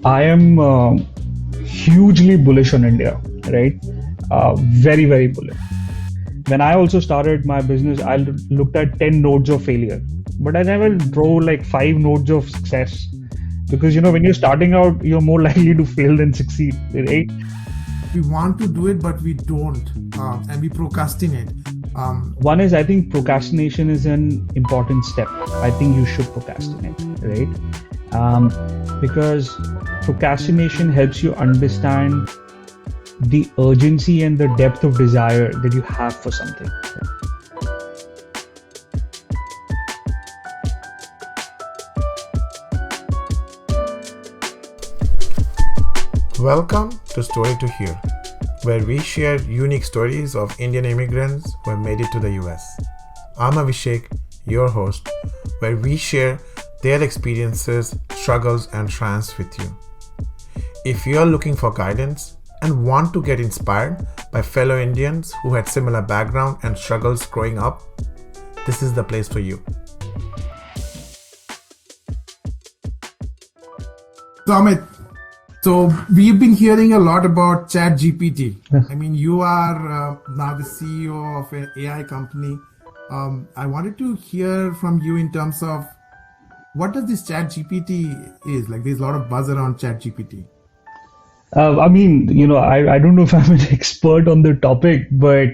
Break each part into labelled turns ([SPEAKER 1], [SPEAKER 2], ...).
[SPEAKER 1] I am hugely bullish on India, right? Very, very bullish. When I also started my business, I looked at 10 nodes of failure, but I never draw like 5 nodes of success. Because when you're starting out, you're more likely to fail than succeed, right?
[SPEAKER 2] We want to do it, but we don't, and we procrastinate.
[SPEAKER 1] One is, I think procrastination is an important step. I think you should procrastinate, right? Because procrastination helps you understand the urgency and the depth of desire that you have for something.
[SPEAKER 2] Welcome to Story2here, where we share unique stories of Indian immigrants who have made it to the US. I'm Abhishek, your host, where we share their experiences, struggles, and triumphs with you. If you're looking for guidance and want to get inspired by fellow Indians who had similar background and struggles growing up, this is the place for you. So Amit, so we've been hearing a lot about ChatGPT. I mean, you are now the CEO of an AI company. I wanted to hear from you in terms of what does this ChatGPT is? Like, there's a lot of buzz around ChatGPT.
[SPEAKER 1] I don't know if I'm an expert on the topic, but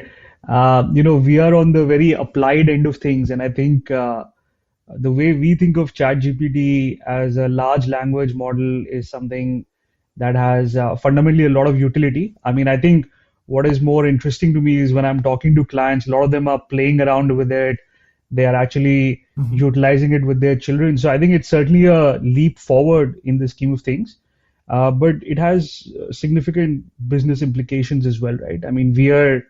[SPEAKER 1] we are on the very applied end of things, and I think the way we think of ChatGPT as a large language model is something that has fundamentally a lot of utility. I think what is more interesting to me is when I'm talking to clients, a lot of them are playing around with it. They are actually utilizing it with their children. So I think it's certainly a leap forward in the scheme of things. But it has significant business implications as well, right? We are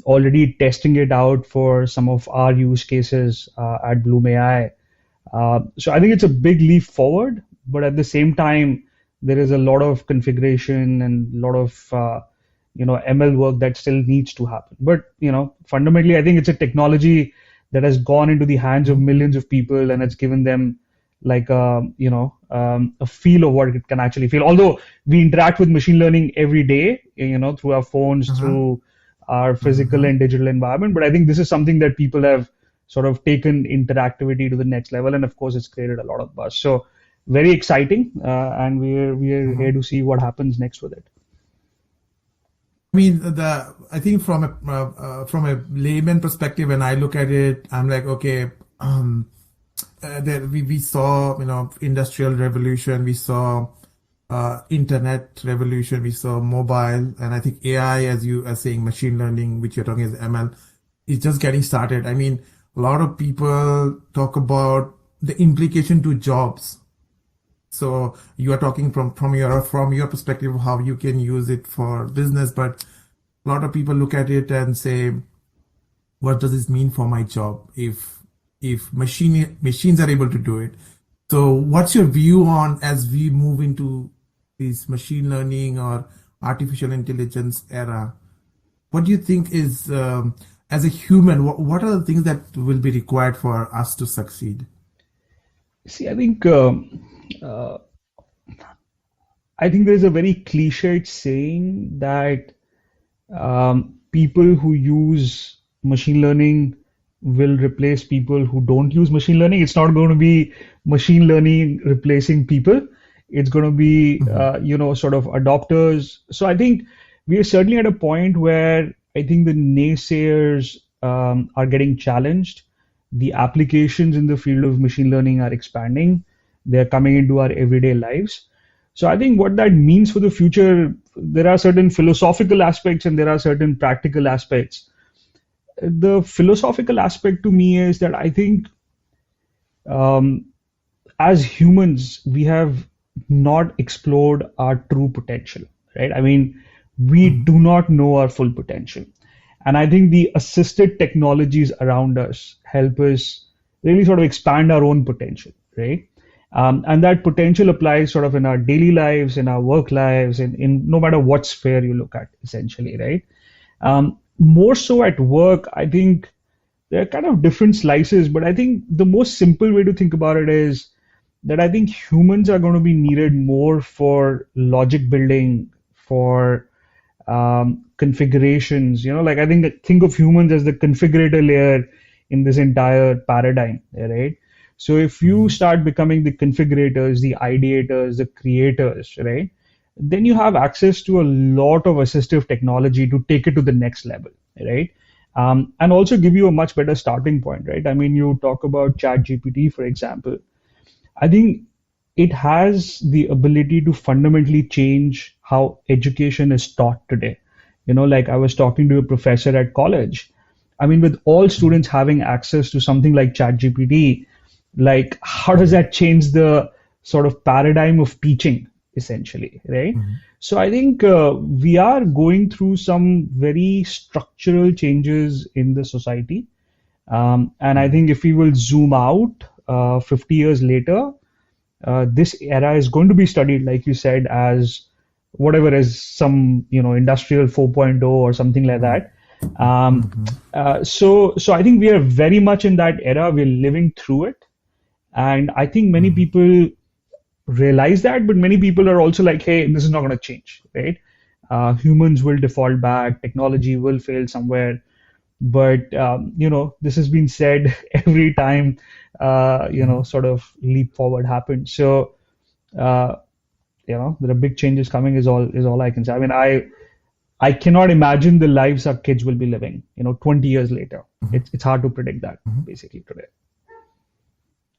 [SPEAKER 1] already testing it out for some of our use cases at Bloom AI. So I think it's a big leap forward, but at the same time, there is a lot of configuration and a lot of ML work that still needs to happen. But fundamentally, I think it's a technology that has gone into the hands of millions of people, and it's given them like a feel of what it can actually feel. Although we interact with machine learning every day, through our phones, through our physical and digital environment. But I think this is something that people have sort of taken interactivity to the next level, and of course, it's created a lot of buzz. So very exciting, and we're here to see what happens next with it.
[SPEAKER 2] I think from a layman perspective, when I look at it, I'm like, okay, we saw industrial revolution, we saw internet revolution, we saw mobile, and I think AI, as you are saying, machine learning, which you're talking as ML, is just getting started. A lot of people talk about the implication to jobs. So you are talking from your perspective of how you can use it for business, but a lot of people look at it and say, what does this mean for my job if machines are able to do it? So what's your view on, as we move into this machine learning or artificial intelligence era, what do you think is, as a human, what are the things that will be required for us to succeed?
[SPEAKER 1] See, I think there's a very cliched saying that people who use machine learning will replace people who don't use machine learning. It's not going to be machine learning replacing people. It's going to be, sort of adopters. So I think we are certainly at a point where I think the naysayers are getting challenged. The applications in the field of machine learning are expanding. They're coming into our everyday lives. So I think what that means for the future, there are certain philosophical aspects and there are certain practical aspects. The philosophical aspect to me is that I think as humans, we have not explored our true potential, right? We do not know our full potential. And I think the assisted technologies around us help us really sort of expand our own potential, right? And that potential applies sort of in our daily lives, in our work lives, in no matter what sphere you look at, essentially, right? More so at work, I think there are kind of different slices, but I think the most simple way to think about it is that I think humans are going to be needed more for logic building, for configurations. Like think of humans as the configurator layer in this entire paradigm, right? So if you
[SPEAKER 2] Mhm.
[SPEAKER 1] start becoming the configurators, the ideators, the creators, right? Then you have access to a lot of assistive technology to take it to the next level, right? And also give you a much better starting point, right? I mean, you talk about Chat GPT, for example. I think it has the ability to fundamentally change how education is taught today. Like I was talking to a professor at college. I mean, with all
[SPEAKER 2] Mhm.
[SPEAKER 1] students having access to something like ChatGPT, like how does
[SPEAKER 2] Mhm.
[SPEAKER 1] that change the sort of paradigm of teaching, essentially, right?
[SPEAKER 2] Mhm.
[SPEAKER 1] So I think we are going through some very structural changes in the society. And I
[SPEAKER 2] Mhm.
[SPEAKER 1] think if we will zoom out 50 years later, this era is going to be studied, like you said, as whatever is some industrial 4.0 or something like
[SPEAKER 2] Mhm.
[SPEAKER 1] that. Um,
[SPEAKER 2] Mhm.
[SPEAKER 1] so I think we are very much in that era. We're living through it, and I think many
[SPEAKER 2] Mhm.
[SPEAKER 1] people realize that, but many people are also like, hey, this is not going to change, right? Humans will default back, technology will fail somewhere, but this has been said every time
[SPEAKER 2] Mhm.
[SPEAKER 1] sort of leap forward happens. So uh, there are big changes coming is all I can say. I mean, I cannot imagine the lives our kids will be living 20 years later.
[SPEAKER 2] Mhm.
[SPEAKER 1] It's hard to predict that
[SPEAKER 2] Mhm.
[SPEAKER 1] basically today.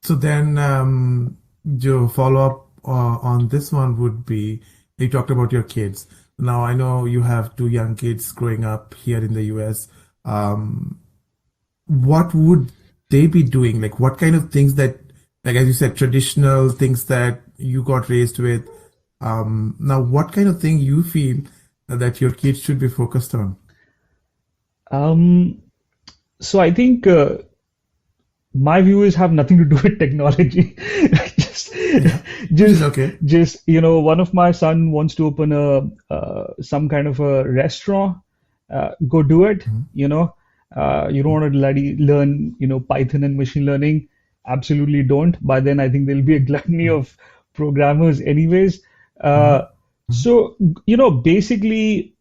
[SPEAKER 2] So then, your follow-up on this one would be, you talked about your kids. Now, I know you have two young kids growing up here in the US. Um, what would they be doing? Like, what kind of things that, like as you said, traditional things that you got raised with. Now, what kind of thing you feel that your kids should be focused on?
[SPEAKER 1] um, so I think my views have nothing to do with technology. just
[SPEAKER 2] Yeah, which is
[SPEAKER 1] just
[SPEAKER 2] okay.
[SPEAKER 1] one of my son wants to open a some kind of a restaurant. Go do it.
[SPEAKER 2] Mhm.
[SPEAKER 1] You don't want to learn Python and machine learning. Absolutely don't. By then I think there'll be a gluttony
[SPEAKER 2] Mhm.
[SPEAKER 1] of programmers anyways. uh,
[SPEAKER 2] Mhm. Mhm.
[SPEAKER 1] so basically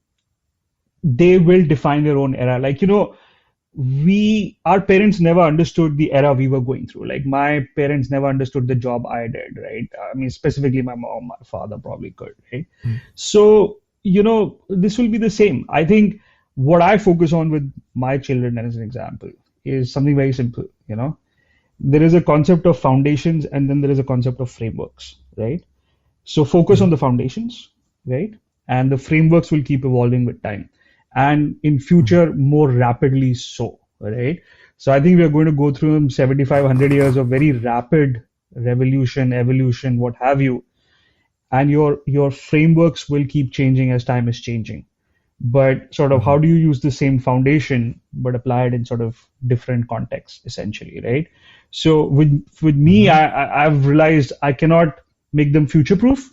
[SPEAKER 1] they will define their own era. Like, we our parents never understood the era we were going through. Like my parents never understood the job I did, right? I mean, specifically my mom, my father probably could, right?
[SPEAKER 2] Mhm.
[SPEAKER 1] So this will be the same. I think what I focus on with my children, as an example, is something very simple. There is a concept of foundations, and then there is a concept of frameworks, right? So focus on
[SPEAKER 2] Mhm.
[SPEAKER 1] the foundations, right? And the frameworks will keep evolving with time. And in
[SPEAKER 2] Mhm.
[SPEAKER 1] future, more rapidly so, right? So I think we are going to go through 7,500 years of very rapid revolution, evolution, what have you. And your frameworks will keep changing as time is changing. But sort of how
[SPEAKER 2] Mhm.
[SPEAKER 1] do you use the same foundation but apply it in sort of different contexts, essentially, right? So with me,
[SPEAKER 2] Mhm.
[SPEAKER 1] I've realized I cannot make them future proof,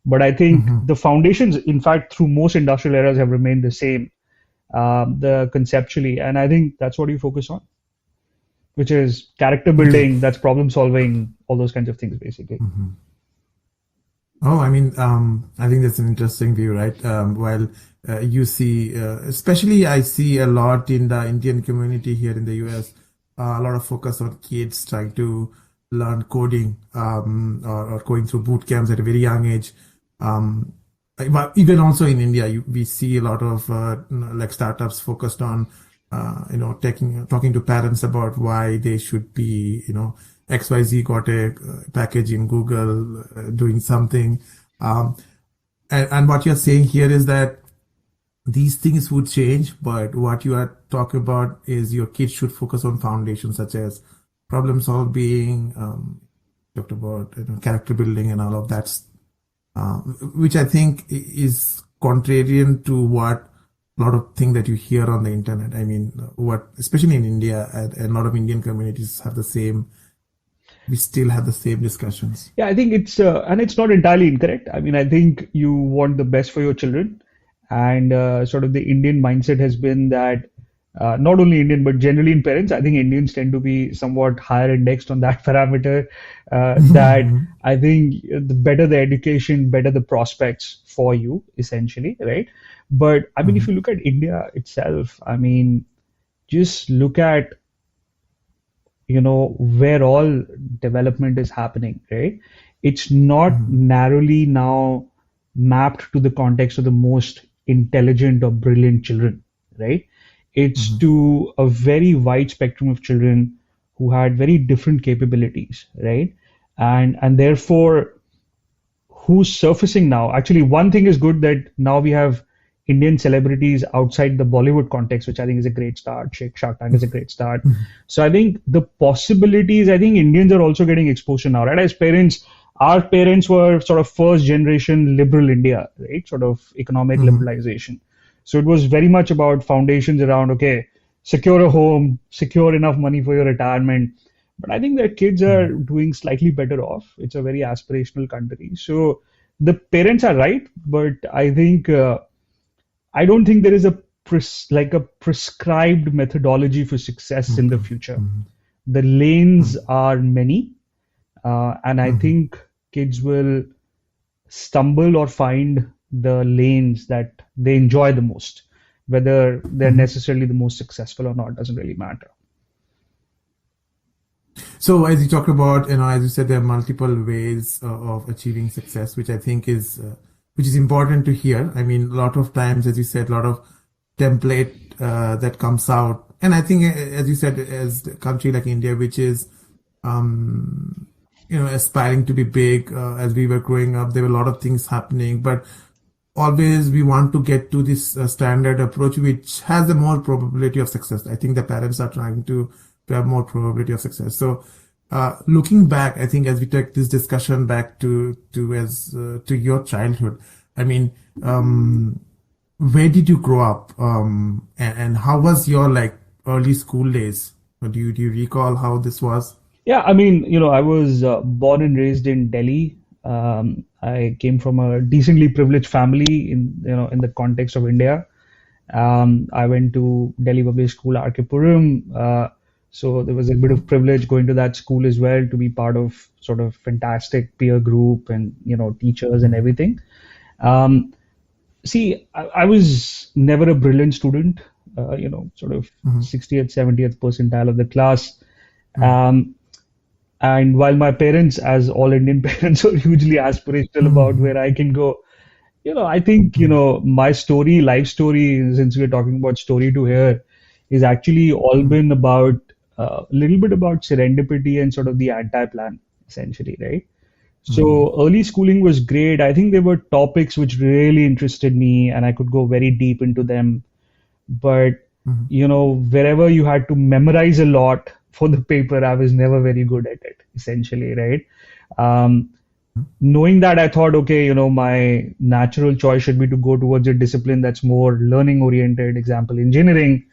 [SPEAKER 1] but I think
[SPEAKER 2] Mhm.
[SPEAKER 1] the foundations, in fact, through most industrial eras have remained the same, the conceptually. And I think that's what you focus on, which is character
[SPEAKER 2] Okay.
[SPEAKER 1] building, that's problem solving, all those kinds of things, basically.
[SPEAKER 2] Mhm. Oh, I mean, I think that's an interesting view, right? While you see, especially I see a lot in the Indian community here in the US, a lot of focus on kids trying to learn coding, or going through boot camps at a very young age. Um, but even also in India, we see a lot of like startups focused on, talking to parents about why they should be, XYZ got a package in Google, doing something. Um, and what you're saying here is that these things would change, but what you are talking about is your kids should focus on foundations such as problem solving, talked about character building and all of that, uh, which I think is contrarian to what a lot of things that you hear on the internet. I mean, what especially in India, a lot of Indian communities have the same. We still have the same discussions.
[SPEAKER 1] Yeah, I think and it's not entirely incorrect. I mean, I think you want the best for your children, and sort of the Indian mindset has been that not only Indian, but generally in parents, I think Indians tend to be somewhat higher indexed on that parameter. That
[SPEAKER 2] Mhm.
[SPEAKER 1] I think the better the education, better the prospects for you, essentially, right? But I mean, if
[SPEAKER 2] Mhm.
[SPEAKER 1] you look at India itself, I mean, just look at where all development is happening, right? It's not
[SPEAKER 2] Mhm.
[SPEAKER 1] narrowly now mapped to the context of the most intelligent or brilliant children, right? It's
[SPEAKER 2] Mhm.
[SPEAKER 1] to a very wide spectrum of children who had very different capabilities, right? And therefore who's surfacing now. Actually, one thing is good that now we have Indian celebrities outside the Bollywood context, which I think is a great start. Shark Tank is a great start.
[SPEAKER 2] Mhm.
[SPEAKER 1] So I think the possibilities, I think Indians are also getting exposure now, right? As parents, our parents were sort of first generation liberal India, right? Sort of economic
[SPEAKER 2] Mhm.
[SPEAKER 1] liberalization. So it was very much about foundations around, okay, secure a home, secure enough money for your retirement, but I think that kids are
[SPEAKER 2] Mhm.
[SPEAKER 1] doing slightly better off. It's a very aspirational country. So the parents are right, but I think I don't think there is a like a prescribed methodology for success in the
[SPEAKER 2] Okay.
[SPEAKER 1] future.
[SPEAKER 2] Mhm.
[SPEAKER 1] The lanes
[SPEAKER 2] Mhm.
[SPEAKER 1] are many, and I
[SPEAKER 2] Mhm.
[SPEAKER 1] think kids will stumble or find the lanes that they enjoy the most. Whether they're
[SPEAKER 2] Mhm.
[SPEAKER 1] necessarily the most successful or not doesn't really matter.
[SPEAKER 2] So as you talked about, as you said, there are multiple ways of achieving success, which is important to hear. I mean, a lot of times, as you said, a lot of template that comes out, and I think, as you said, as a country like India, which is um, aspiring to be big, as we were growing up, there were a lot of things happening, but always we want to get to this standard approach which has the more probability of success. I think the parents are trying to have more probability of success. So looking back, I think as we take this discussion back to your childhood, I mean, where did you grow up, and how was your like early school days? Do you recall how this was?
[SPEAKER 1] Yeah, I mean, I was born and raised in Delhi. I came from a decently privileged family in the context of India. I went to Delhi Public School, RK Puram. So there was a bit of privilege going to that school as well to be part of sort of fantastic peer group and teachers and everything. Um, See, I was never a brilliant student. Sort of
[SPEAKER 2] Mm-hmm.
[SPEAKER 1] 60th, 70th percentile of the class.
[SPEAKER 2] Mm-hmm.
[SPEAKER 1] Um, and while my parents, as all Indian parents, are hugely aspirational about
[SPEAKER 2] Mm-hmm.
[SPEAKER 1] where I can go, I think, my story, life story, since we're talking about story to here, is actually all
[SPEAKER 2] Mm-hmm.
[SPEAKER 1] been about a little bit about serendipity and sort of the anti-plan, essentially, right?
[SPEAKER 2] Mm-hmm.
[SPEAKER 1] So early schooling was great. I think there were topics which really interested me, and I could go very deep into them. But
[SPEAKER 2] Mm-hmm.
[SPEAKER 1] wherever you had to memorize a lot for the paper, I was never very good at it, essentially, right? Um, Knowing that, I thought, okay, my natural choice should be to go towards a discipline that's more learning oriented, example, engineering.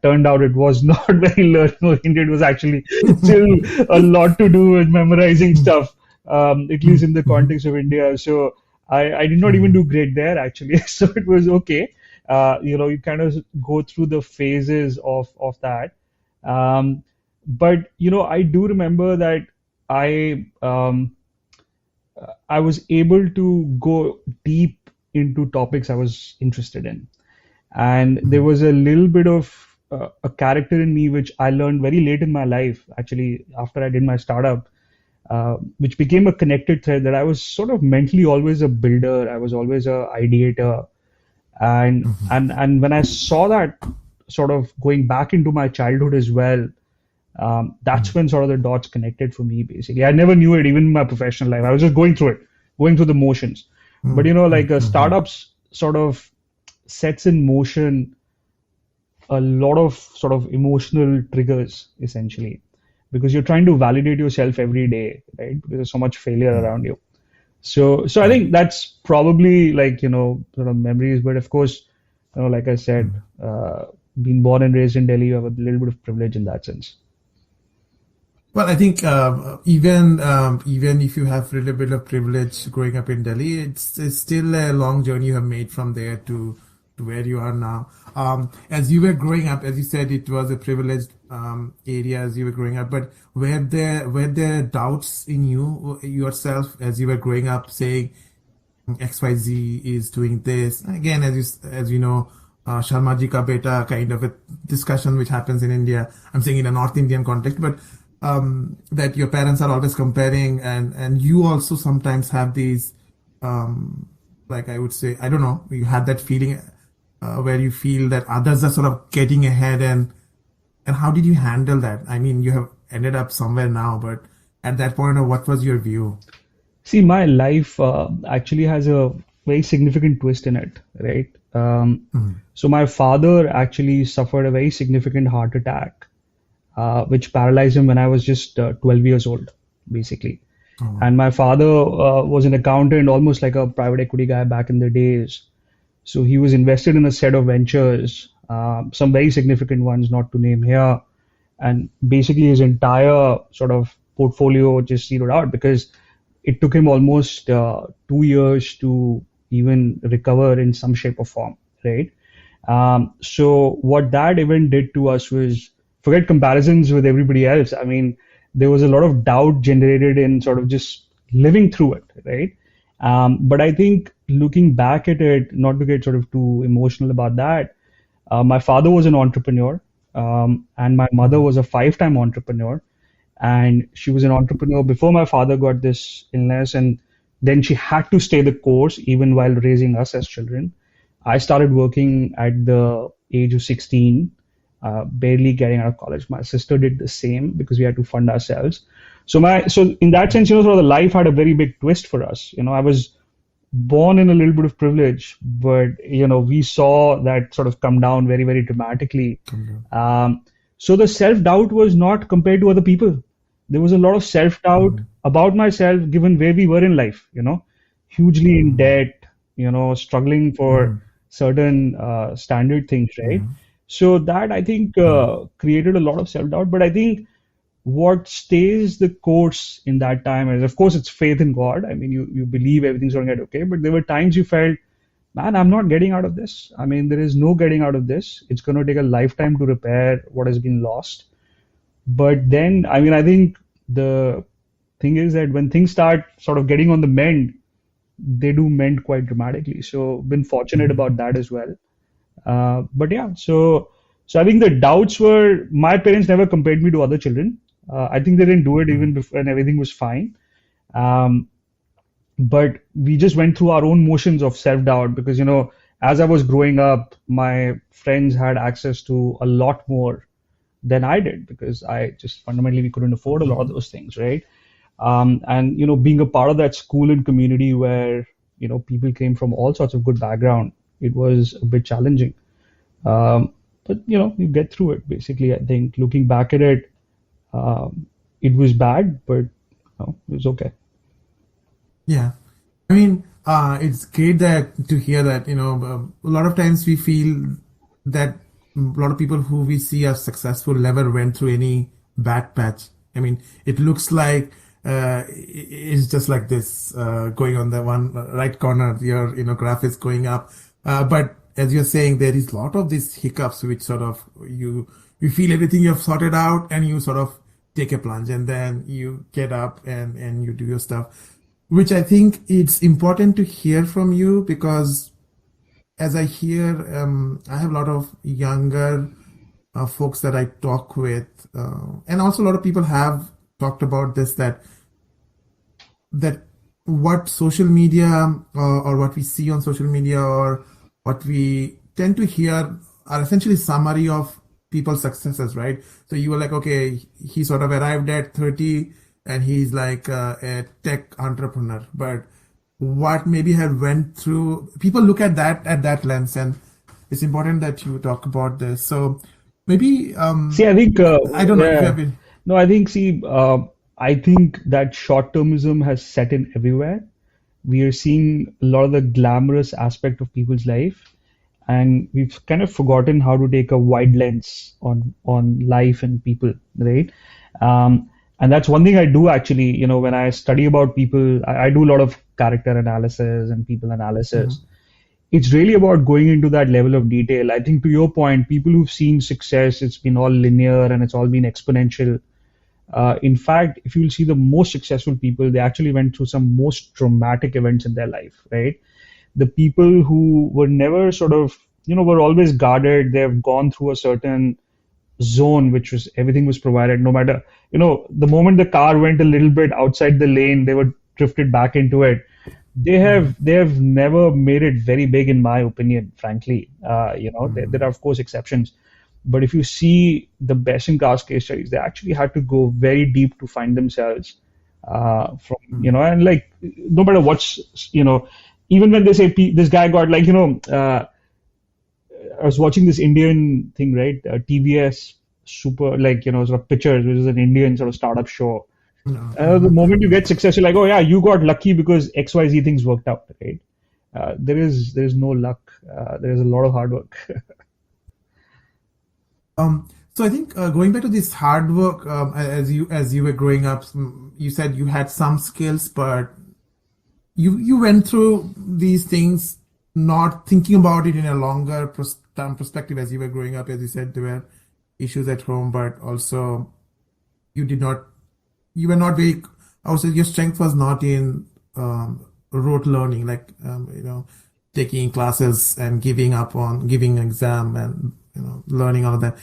[SPEAKER 1] Turned out it was not very learning oriented. It was actually still a lot to do with memorizing stuff, at least in the
[SPEAKER 2] Mm-hmm.
[SPEAKER 1] context of India. So I did not even
[SPEAKER 2] Mm-hmm.
[SPEAKER 1] do great there, actually. So it was okay. You kind of go through the phases of that. But, I do remember that I was able to go deep into topics I was interested in. And there
[SPEAKER 2] Mm-hmm.
[SPEAKER 1] was a little bit of a character in me which I learned very late in my life, actually, after I did my startup, which became a connected thread that I was sort of mentally always a builder. I was always a ideator. And when I saw that sort of going back into my childhood as well, that's when sort of the dots connected for me, basically. I never knew it, even in my professional life. I was just going through it, going through the motions. But, like
[SPEAKER 2] Mm-hmm.
[SPEAKER 1] startups sort of sets in motion a lot of sort of emotional triggers, essentially, because you're trying to validate yourself every day, right? Because there's so much failure around you. So I
[SPEAKER 2] Right.
[SPEAKER 1] think that's probably like, sort of memories. But of course, like I said, being born and raised in Delhi, you have a little bit of privilege in that sense.
[SPEAKER 2] Well, I think even if you have a little bit of privilege growing up in Delhi, it's still a long journey you have made from there to to where you are now. As you were growing up, as you said, it was a privileged area as you were growing up. But were there doubts in you yourself as you were growing up, saying XYZ is doing this? Again, as you know, Sharma ji ka beta kind of a discussion which happens in India. I'm saying in a North Indian context, but that your parents are always comparing, and you also sometimes have these, like I would say, I don't know, you had that feeling where you feel that others are sort of getting ahead, and how did you handle that? I mean, you have ended up somewhere now, but at that point, what was your view?
[SPEAKER 1] See, my life actually has a very significant twist in it, right?
[SPEAKER 2] Mm.
[SPEAKER 1] So my father actually suffered a very significant heart attack, which paralyzed him when I was just 12 years old, basically.
[SPEAKER 2] Oh.
[SPEAKER 1] And my father was an accountant, almost like a private equity guy back in the days. So he was invested in a set of ventures, some very significant ones, not to name here. And basically, his entire sort of portfolio just zeroed out because it took him almost 2 years to even recover in some shape or form, right? So what that event did to us was forget comparisons with everybody else. I mean, there was a lot of doubt generated in sort of just living through it, right? But I think looking back at it, not to get sort of too emotional about that, my father was an entrepreneur, and my mother
[SPEAKER 2] Mm.
[SPEAKER 1] was a five-time entrepreneur, and she was an entrepreneur before my father got this illness, and then she had to stay the course even while raising us as children. I started working at the age of 16, barely getting out of college. My sister did the same because we had to fund ourselves. So in that sense, sort of the life had a very big twist for us. I was born in a little bit of privilege, but we saw that sort of come down very, very dramatically.
[SPEAKER 2] Mm.
[SPEAKER 1] So the self-doubt was not compared to other people. There was a lot of self-doubt
[SPEAKER 2] Mm.
[SPEAKER 1] about myself given where we were in life, hugely in
[SPEAKER 2] Mm.
[SPEAKER 1] debt, struggling for
[SPEAKER 2] Mm.
[SPEAKER 1] certain standard things, right?
[SPEAKER 2] Mm.
[SPEAKER 1] So that I think
[SPEAKER 2] Mm.
[SPEAKER 1] created a lot of self-doubt. But I think what stays the course in that time is, of course, it's faith in God. I mean, you believe everything's going to get okay, but there were times you felt, man, I'm not getting out of this. I mean, there is no getting out of this. It's going to take a lifetime to repair what has been lost. But then, I mean, I think the thing is that when things start sort of getting on the mend, they do mend quite dramatically. So, been fortunate
[SPEAKER 2] Mm.
[SPEAKER 1] about that as well. But yeah, so I think the doubts were my parents never compared me to other children. I think they didn't do it
[SPEAKER 2] Mm.
[SPEAKER 1] even before, and everything was fine. Um, but we just went through our own motions of self-doubt because, as I was growing up, my friends had access to a lot more than I did because I just fundamentally we couldn't afford a lot of those things, right? And being a part of that school and community where people came from all sorts of good background, it was a bit challenging. But you get through it. Basically, I think looking back at it, it was bad, but it was okay.
[SPEAKER 2] Yeah. I mean, it's great that to hear that, a lot of times we feel that a lot of people who we see as successful never went through any bad patch. I mean, it looks like it's just like this, going on the one right corner, your, graph is going up. But as you're saying, there is a lot of these hiccups which sort of you feel everything you have sorted out and you sort of take a plunge and then you get up and you do your stuff, which I think it's important to hear from you because as I hear, I have a lot of younger folks that I talk with, and also a lot of people have talked about this that what social media or what we see on social media or what we tend to hear are essentially summary of people's successes, right? So you were like, okay, he sort of arrived at 30 and he's like a tech entrepreneur, but what maybe had went through, people look at that lens, and it's important that you talk about this. So maybe
[SPEAKER 1] See, I think,
[SPEAKER 2] I don't know if you
[SPEAKER 1] yeah,
[SPEAKER 2] have been.
[SPEAKER 1] no, I think, see, I think that short-termism has set in everywhere. We are seeing a lot of the glamorous aspect of people's life, and we've kind of forgotten how to take a wide lens on life and people, right? And that's one thing I do actually, when I study about people, I do a lot of character analysis and people analysis.
[SPEAKER 2] Mhm.
[SPEAKER 1] it's really about going into that level of detail. I think to your point, people who've seen success, it's been all linear and it's all been exponential. In fact, if you'll see the most successful people, they actually went through some most traumatic events in their life, right? The people who were never sort of, were always guarded, they've gone through a certain zone, which was everything was provided, no matter, the moment the car went a little bit outside the lane, they were drifted back into it. They have never made it very big, in my opinion, frankly. There are of course exceptions, but if you see the best in class case studies, they actually had to go very deep to find themselves. From and like no matter what's even when they say this guy got like I was watching this Indian thing, right? TBS Super, like sort of pictures, which is an Indian sort of startup show. The moment you get success, you're like, oh yeah, you got lucky because XYZ things worked out, right? There is no luck. There is a lot of hard work.
[SPEAKER 2] So I think going back to this hard work, as you were growing up, you said you had some skills, but you went through these things not thinking about it in a longer term perspective as you were growing up. As you said, there were issues at home, but also you did not, you were not very, I would say your strength was not in rote learning, like, taking classes and giving up on giving exam and, learning all of that.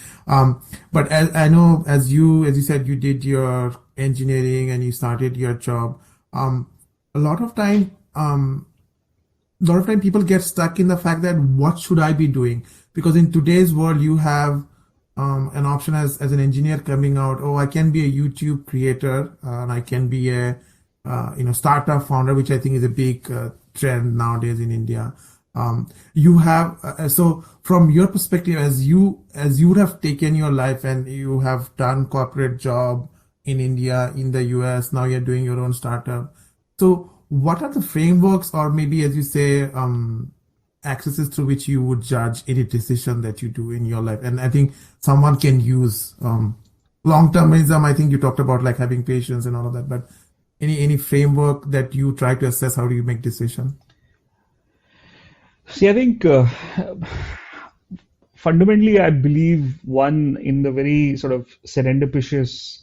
[SPEAKER 2] But as I know, as you said, you did your engineering and you started your job. A lot of time, people get stuck in the fact that what should I be doing? Because in today's world, you have an option as an engineer coming out. Oh, I can be a YouTube creator, and I can be a startup founder, which I think is a big trend nowadays in India. You have so from your perspective, as you would have taken your life and you have done corporate job in India, in the US, now you're doing your own startup. So what are the frameworks, or maybe as you say, accesses through which you would judge any decision that you do in your life? And I think someone can use long-termism. I think you talked about like having patience and all of that, but any framework that you try to assess how do you make decision?
[SPEAKER 1] See, I think fundamentally, I believe one in the very sort of serendipitous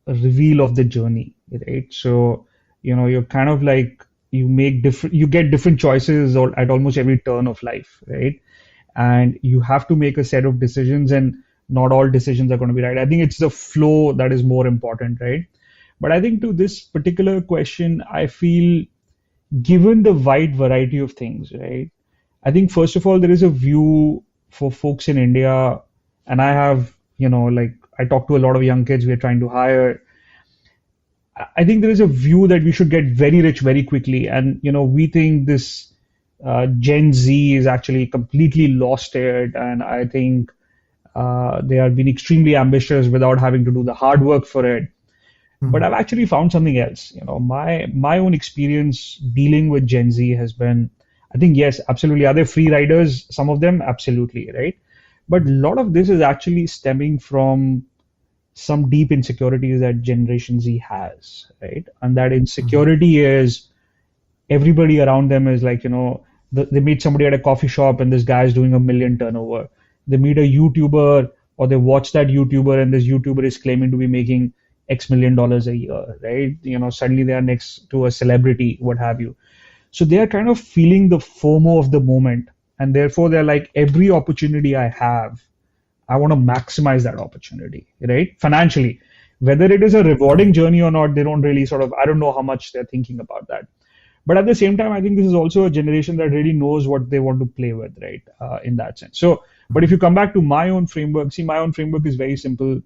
[SPEAKER 1] reveal of the journey, right? So, you're kind of like you get different choices or at almost every turn of life, right? And you have to make a set of decisions, and not all decisions are going to be right. I think it's the flow that is more important, right? But I think to this particular question, I feel given the wide variety of things, right? I think first of all, there is a view for folks in India, and I have, like I talk to a lot of young kids we're trying to hire. I think there is a view that we should get very rich very quickly, and we think this Gen Z is actually completely lost it, and I think they are being extremely ambitious without having to do the hard work for it. But I've actually found something else. My own experience dealing with Gen Z has been, I think, yes, absolutely. Are there free riders? Some of them, absolutely, right? But a lot of this is actually stemming from some deep insecurities that Generation Z has, right? And that insecurity is everybody around them is like, they meet somebody at a coffee shop and this guy is doing 1 million turnover. They meet a YouTuber or they watch that YouTuber and this YouTuber is claiming to be making X $1 million a year, right? Suddenly they are next to a celebrity, what have you. So they are kind of feeling the FOMO of the moment. And therefore they're like, every opportunity I have, I want to maximize that opportunity, right? Financially, whether it is a rewarding journey or not, they don't really sort of, I don't know how much they're thinking about that. But at the same time, I think this is also a generation that really knows what they want to play with, right? In that sense. So, but if you come back to my own framework, see, my own framework is very simple.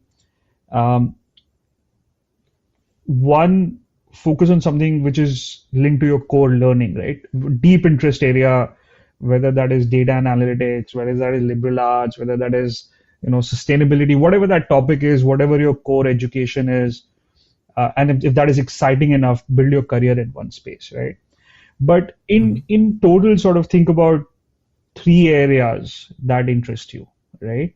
[SPEAKER 1] One, focus on something which is linked to your core learning, right? Deep interest area, whether that is data analytics, whether that is liberal arts, whether that is sustainability, whatever that topic is, whatever your core education is, and if that is exciting enough, build your career in one space, right? But in total, sort of think about 3 areas that interest you, right?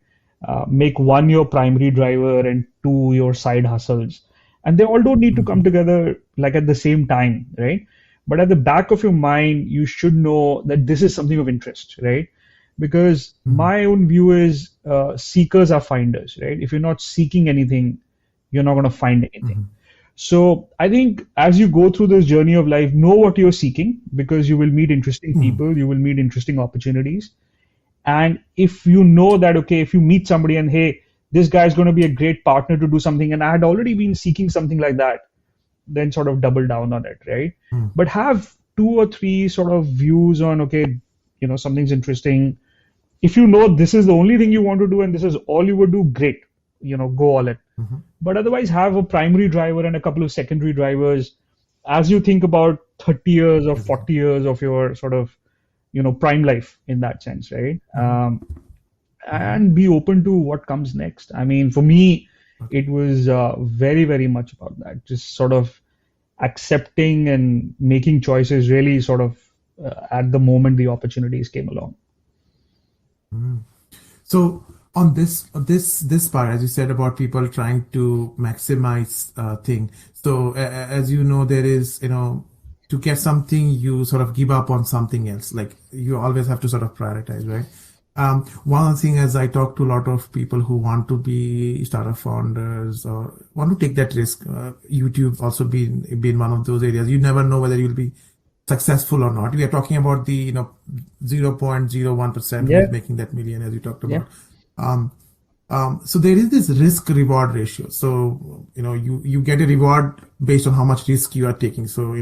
[SPEAKER 1] Make one your primary driver and 2 your side hustles, and they all don't need to come together like at the same time, right? But at the back of your mind, you should know that this is something of interest, right? Because
[SPEAKER 2] Mhm.
[SPEAKER 1] my own view is seekers are finders, right? If you're not seeking anything, you're not going to find anything.
[SPEAKER 2] Mhm.
[SPEAKER 1] So I think as you go through this journey of life, know what you're seeking because you will meet interesting
[SPEAKER 2] Mhm.
[SPEAKER 1] people, you will meet interesting opportunities. And if you know that, okay, if you meet somebody and hey, this guy's going to be a great partner to do something, and I had already been seeking something like that, then sort of double down on it, right?
[SPEAKER 2] Mhm.
[SPEAKER 1] But have two or three sort of views on, okay, something's interesting. If you know this is the only thing you want to do and this is all you would do, great, go all in.
[SPEAKER 2] Mhm.
[SPEAKER 1] But otherwise, have a primary driver and a couple of secondary drivers as you think about 30 years or
[SPEAKER 2] Exactly.
[SPEAKER 1] 40 years of your sort of, prime life in that sense, right?
[SPEAKER 2] Mhm. Mhm.
[SPEAKER 1] And be open to what comes next. I mean, for me,
[SPEAKER 2] Okay.
[SPEAKER 1] it was very, very much about that. Just sort of accepting and making choices really sort of at the moment the opportunities came along.
[SPEAKER 2] Mhm. So on this part, as you said about people trying to maximize thing. So as you know, there is to get something, you sort of give up on something else. Like you always have to sort of prioritize, right? One thing, as I talk to a lot of people who want to be startup founders or want to take that risk, YouTube also been one of those areas. You never know whether you'll be successful or not. We are talking about the 0.01% who
[SPEAKER 1] Yeah,
[SPEAKER 2] is making that million, as you talked
[SPEAKER 1] yeah.
[SPEAKER 2] about. Um, so there is this risk reward ratio. So you get a reward based on how much risk you are taking. So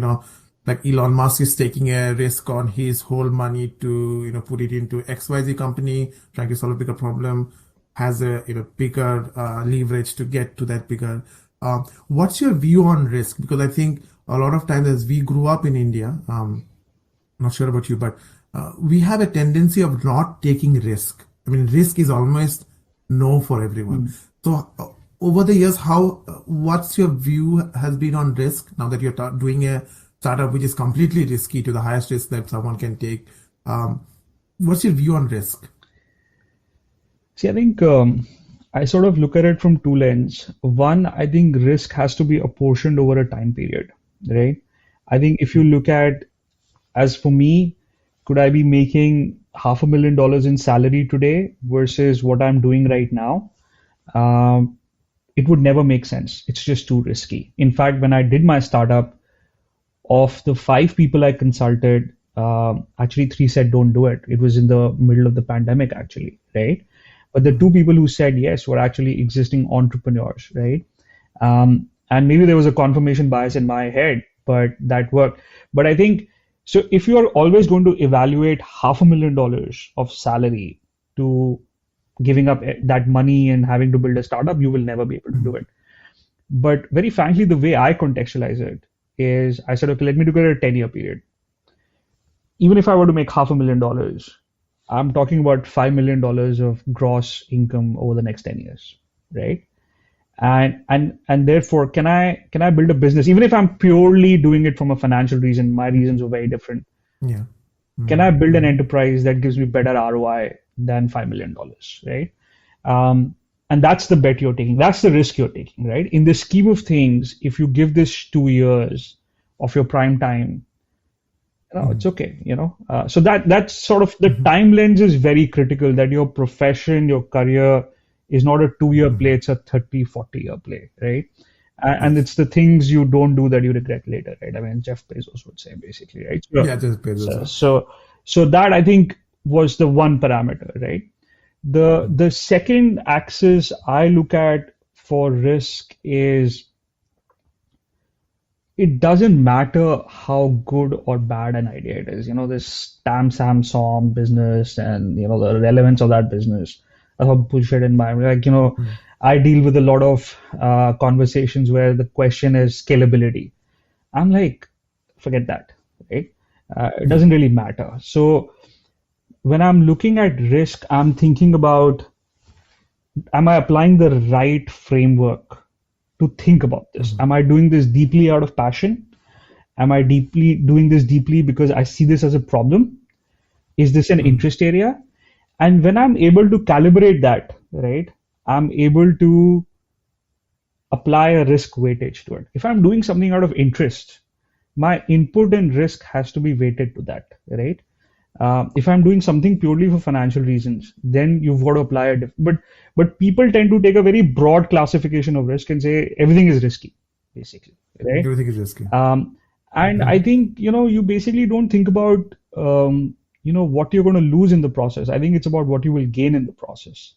[SPEAKER 2] like Elon Musk is taking a risk on his whole money to put it into XYZ company, trying to solve a bigger problem, has a bigger leverage to get to that bigger. What's your view on risk? Because I think a lot of times as we grew up in India, not sure about you, but we have a tendency of not taking risk. I mean, risk is almost no for everyone.
[SPEAKER 1] Hmm.
[SPEAKER 2] So over the years, how what's your view has been on risk now that you're doing a startup which is completely risky to the highest risk that someone can take? Um, what's your view on risk?
[SPEAKER 1] See, I think I sort of look at it from two lenses. One, I think risk has to be apportioned over a time period, right? I think if you
[SPEAKER 2] Mm.
[SPEAKER 1] look at, as for me, could I be making $500,000 in salary today versus what I'm doing right now? Um, it would never make sense. It's just too risky. In fact, when I did my startup, of the five people I consulted, actually three said don't do it. It was in the middle of the pandemic, actually, right? But the two
[SPEAKER 2] Mhm.
[SPEAKER 1] people who said yes were actually existing entrepreneurs, right? And maybe there was a confirmation bias in my head, but that worked. But I think so. If you are always going to evaluate $500,000 of salary to giving up that money and having to build a startup, you will never be able to do
[SPEAKER 2] Mhm.
[SPEAKER 1] it. But very frankly, the way I contextualize it is I said, okay, let me look at a 10-year period. Even if I were to make $500,000, I'm talking about $5 million of gross income over the next 10 years, right? And therefore, can I build a business, even if I'm purely doing it from a financial reason? My reasons were very different.
[SPEAKER 2] Yeah.
[SPEAKER 1] Can I build an
[SPEAKER 2] Mm-hmm.
[SPEAKER 1] enterprise that gives me better ROI than $5 million, right? Um, and that's the bet you're taking. That's the risk you're taking, right? In the scheme of things, if you give this 2 years of your prime time, it's okay, so that's sort of the
[SPEAKER 2] Mm-hmm.
[SPEAKER 1] time lens is very critical, that your profession, your career is not a 2 year play,
[SPEAKER 2] Mm-hmm.
[SPEAKER 1] it's a 30, 40 year play, right? And
[SPEAKER 2] Yes.
[SPEAKER 1] it's the things you don't do that you regret later, right? I mean, Jeff Bezos would say basically, right? So,
[SPEAKER 2] Yeah, just Bezos.
[SPEAKER 1] so, so, so that I think was the one parameter, right? The second axis I look at for risk is it doesn't matter how good or bad an idea it is. This Tam Sam Som business and the relevance of that business. That's how bullshit in my like.
[SPEAKER 2] Mm.
[SPEAKER 1] I deal with a lot of conversations where the question is scalability. I'm like, forget that, right? It
[SPEAKER 2] Yeah.
[SPEAKER 1] doesn't really matter. So when I'm looking at risk, I'm thinking about, am I applying the right framework to think about this?
[SPEAKER 2] Mm-hmm.
[SPEAKER 1] Am I doing this deeply out of passion? Am I deeply doing this deeply because I see this as a problem? Is this an
[SPEAKER 2] Mm-hmm.
[SPEAKER 1] interest area? And when I'm able to calibrate that, right, I'm able to apply a risk weightage to it. If I'm doing something out of interest, my input and risk has to be weighted to that, right? If I'm doing something purely for financial reasons, then you've got to apply a but people tend to take a very broad classification of risk and say everything is risky, basically, right?
[SPEAKER 2] Everything is risky.
[SPEAKER 1] Um, and
[SPEAKER 2] Hmm.
[SPEAKER 1] I think, you basically don't think about, what you're going to lose in the process. I think it's about what you will gain in the process.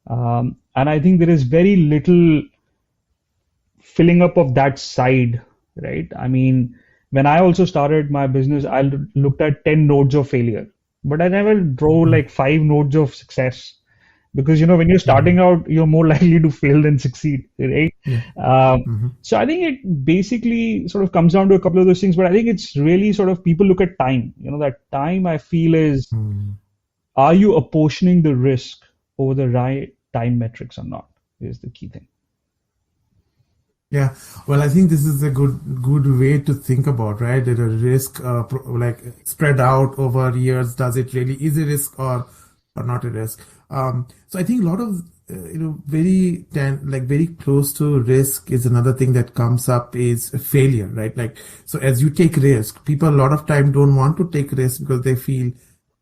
[SPEAKER 1] And I think there is very little filling up of that side, right? I mean, when I also started my business, I looked at 10 nodes of failure, but I never draw like 5 nodes of success because, when you're
[SPEAKER 2] Hmm.
[SPEAKER 1] starting out, you're more likely to fail than succeed, right?
[SPEAKER 2] Yeah.
[SPEAKER 1] Um,
[SPEAKER 2] Hmm.
[SPEAKER 1] so I think it basically sort of comes down to a couple of those things, but I think it's really sort of people look at time. That time I feel is,
[SPEAKER 2] Hmm.
[SPEAKER 1] are you apportioning the risk over the right time metrics or not, is the key thing.
[SPEAKER 2] Yeah, well, I think this is a good way to think about, right? That a risk, like spread out over years, does it really is a risk or not a risk? So I think a lot of like very close to risk is another thing that comes up is failure, right? Like so, as you take risk, people a lot of time don't want to take risk because they feel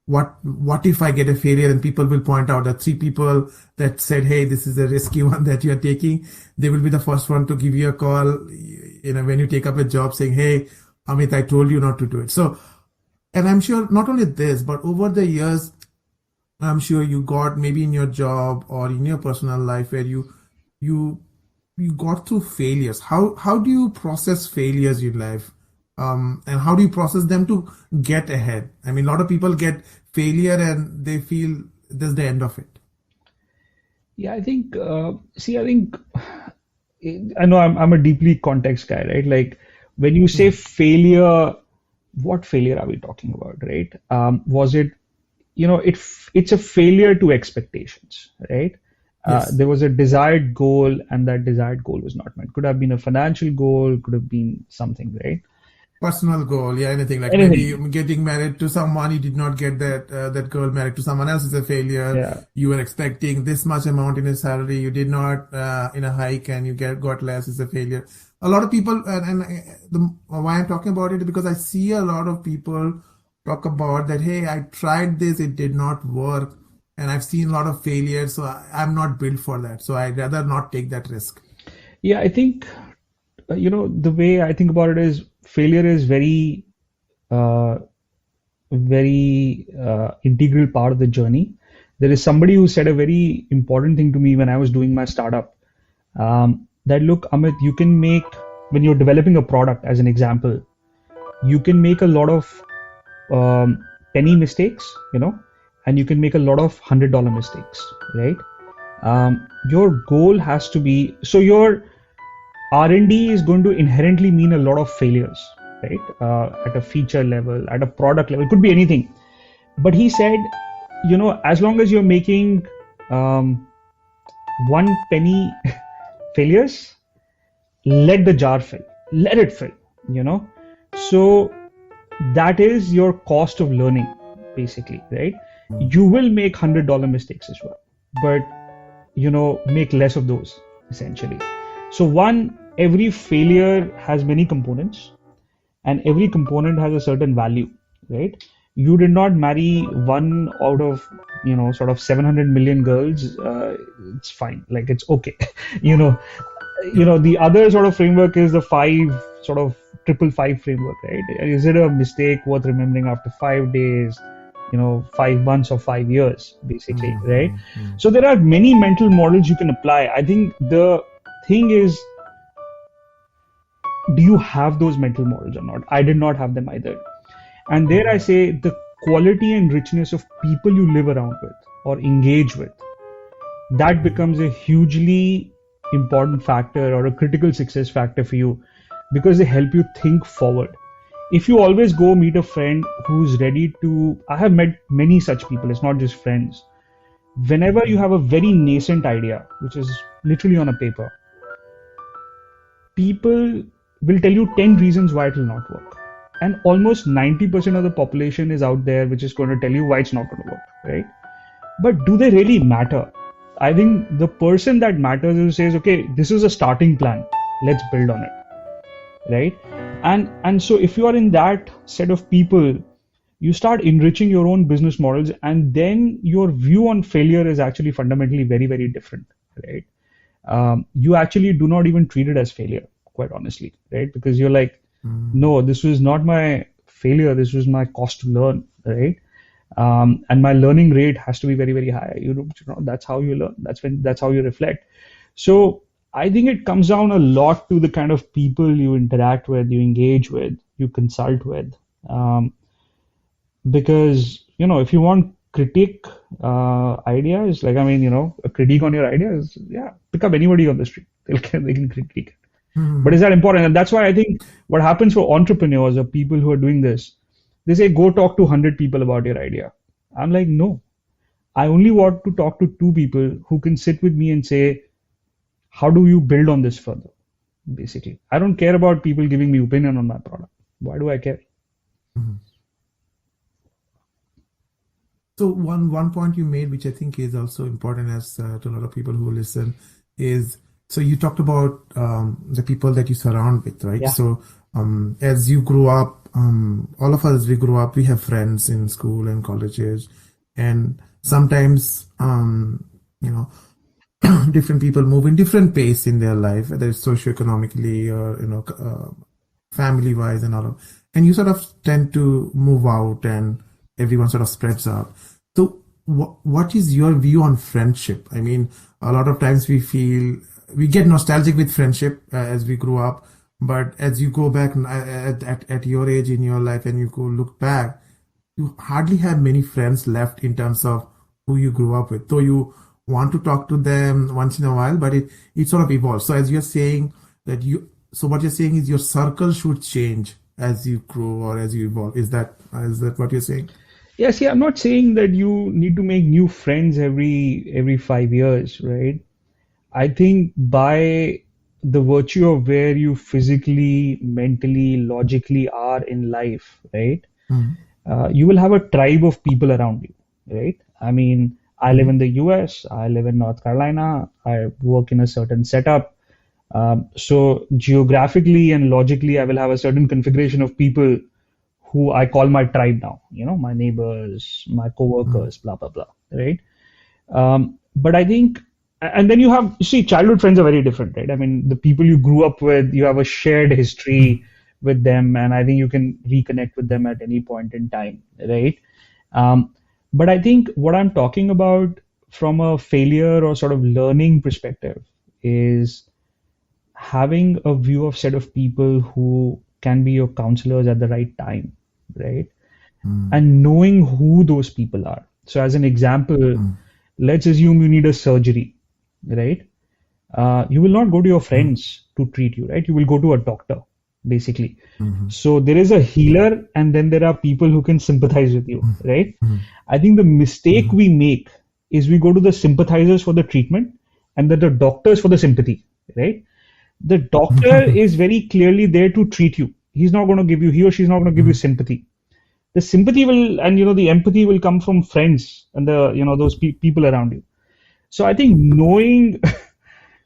[SPEAKER 2] what if I get a failure, and people will point out that three people that said, hey, this is a risky one that you are taking, they will be the first one to give you a call, when you take up a job saying, hey, Amit, I told you not to do it. So, and I'm sure not only this, but over the years, I'm sure you got maybe in your job or in your personal life where you you got through failures. How do you process failures in life? And how do you process them to get ahead? I mean, a lot of people get failure and they feel that's the end of it.
[SPEAKER 1] Yeah, I think I know I'm a deeply context guy, right? Like when you say
[SPEAKER 2] Yeah.
[SPEAKER 1] failure, what failure are we talking about, right? Was it, it's a failure to expectations, right?
[SPEAKER 2] Yes.
[SPEAKER 1] There was a desired goal and that desired goal was not met. Could have been a financial goal, could have been something, right?
[SPEAKER 2] Personal goal, yeah, anything like maybe
[SPEAKER 1] Anything.
[SPEAKER 2] getting married to someone, you did not get that girl married to someone else is a failure.
[SPEAKER 1] Yeah.
[SPEAKER 2] You were expecting this much amount in a salary, you did not in a hike, and you get got less is a failure. A lot of people, why I'm talking about it is because I see a lot of people talk about that. Hey, I tried this, it did not work, and I've seen a lot of failures, so I'm not built for that. So I'd rather not take that risk.
[SPEAKER 1] Yeah, I think, the way I think about it is failure is uh, very integral part of the journey. There is somebody who said a very important thing to me when I was doing my startup. That look, Amit, you can make, when you're developing a product, as an example, you can make a lot of penny mistakes, and you can make a lot of $100 mistakes, right? Your goal has to be so your R&D is going to inherently mean a lot of failures, right? At a feature level, at a product level, it could be anything. But he said, as long as you're making um, one penny failures, let the jar fill, let it fill, you know. So that is your cost of learning, basically, right? You will make $100 mistakes as well, but make less of those, essentially. So one, every failure has many components, and every component has a certain value, right? You did not marry one out of sort of 700 million girls. It's fine, like it's okay. you know
[SPEAKER 2] Yeah.
[SPEAKER 1] the other sort of framework is the five sort of triple five framework, right? Is it a mistake worth remembering after 5 days, 5 months or 5 years, basically, right?
[SPEAKER 2] Mm-hmm.
[SPEAKER 1] So there are many mental models you can apply. I think the thing is, do you have those mental models or not? I did not have them either. And there I say the quality and richness of people you live around with or engage with, that becomes a hugely important factor or a critical success factor for you because they help you think forward. If you always go meet a friend who's ready to, I have met many such people, it's not just friends. Whenever you have a very nascent idea, which is literally on a paper, people will tell you 10 reasons why it will not work. And almost 90% of the population is out there which is going to tell you why it's not going to work, right? But do they really matter? I think the person that matters is who says, okay, this is a starting plan. Let's build on it. right? And so if you are in that set of people, you start enriching your own business models, and then your view on failure is actually fundamentally very, very different, right? You actually do not even treat it as failure, quite honestly, right? Because you're like,
[SPEAKER 2] Mm.
[SPEAKER 1] no, this was not my failure, this was my cost to learn, right? And my learning rate has to be very, very high. That's how you learn. That's how you reflect. So I think it comes down a lot to the kind of people you interact with, you engage with, you consult with. Um, because if you want critique ideas, like, I mean, a critique on your ideas, yeah, pick up anybody on the street. They can critique it. But is
[SPEAKER 2] Mm.
[SPEAKER 1] that important? And that's why I think what happens for entrepreneurs or people who are doing this, they say go talk to 100 people about your idea. I'm like, no, I only want to talk to two people who can sit with me and say, how do you build on this further? Basically, I don't care about people giving me opinion on my product. Why do I care?
[SPEAKER 2] Mm. So one point you made, which I think is also important as to a lot of people who listen, is so you talked about the people that you surround with, right?
[SPEAKER 1] Yeah.
[SPEAKER 2] So as you grow up, all of us we grow up, we have friends in school and colleges, and sometimes you know different people move in different pace in their life, whether it's socioeconomically or family wise and all of, and you sort of tend to move out and everyone sort of spreads out. So what is your view on friendship? I mean, a lot of times we get nostalgic with friendship as we grow up, but as you go back at your age in your life and you go look back, you hardly have many friends left in terms of who you grew up with. Though you want to talk to them once in a while, but it sort of evolves. So as you're saying that so what you're saying is your circle should change as you grow or as you evolve. Is that what you're saying?
[SPEAKER 1] Yeah, see, I'm not saying that you need to make new friends every 5 years, right? I think by the virtue of where you physically, mentally, logically are in life, right?
[SPEAKER 2] Mm-hmm.
[SPEAKER 1] You will have a tribe of people around you, right? I mean, I live
[SPEAKER 2] Mm-hmm.
[SPEAKER 1] in the US, I live in North Carolina, I work in a certain setup. So geographically and logically, I will have a certain configuration of people who I call my tribe now, my neighbors, my coworkers, blah, blah, blah, right? But I think, and then see, childhood friends are very different, right? I mean, the people you grew up with, you have a shared history with them, and I think you can reconnect with them at any point in time, right? Um, but I think what I'm talking about from a failure or sort of learning perspective is having a view of set of people who can be your counselors at the right time, right?
[SPEAKER 2] Mm-hmm.
[SPEAKER 1] And knowing who those people are. So, as an example, let's assume you need a surgery, right? You will not go to your
[SPEAKER 2] Mm-hmm.
[SPEAKER 1] friends to treat you, right? You will go to a doctor, basically.
[SPEAKER 2] Mm-hmm.
[SPEAKER 1] So, there is a healer, and then there are people who can sympathize with you, right? I think the mistake
[SPEAKER 2] Mm-hmm.
[SPEAKER 1] we make is we go to the sympathizers for the treatment and then the doctors for the sympathy, right? The doctor
[SPEAKER 2] Mm-hmm.
[SPEAKER 1] is very clearly there to treat you. He's not going to give you, he or she's not going to give you sympathy. The sympathy will, and the empathy will come from friends and those people around you. So I think knowing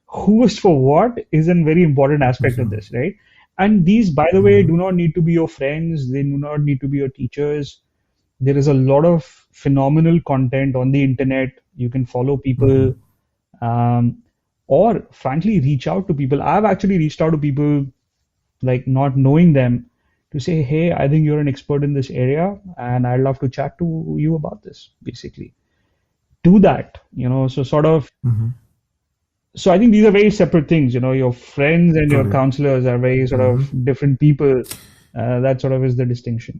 [SPEAKER 1] who is for what is a very important
[SPEAKER 2] For
[SPEAKER 1] aspect of
[SPEAKER 2] sure.
[SPEAKER 1] this, right? And these, by the way,
[SPEAKER 2] Mm-hmm.
[SPEAKER 1] do not need to be your friends, they do not need to be your teachers. There is a lot of phenomenal content on the internet. You can follow
[SPEAKER 2] Mm-hmm.
[SPEAKER 1] people, um, or frankly reach out to people. I've actually reached out to people, like, not knowing them, to say, hey, I think you're an expert in this area and I'd love to chat to you about this, basically. Do that, so sort of.
[SPEAKER 2] Mm-hmm.
[SPEAKER 1] So I think these are very separate things. Your friends and your
[SPEAKER 2] Got it.
[SPEAKER 1] counselors are very sort
[SPEAKER 2] Mm-hmm.
[SPEAKER 1] of different people. That sort of is the distinction.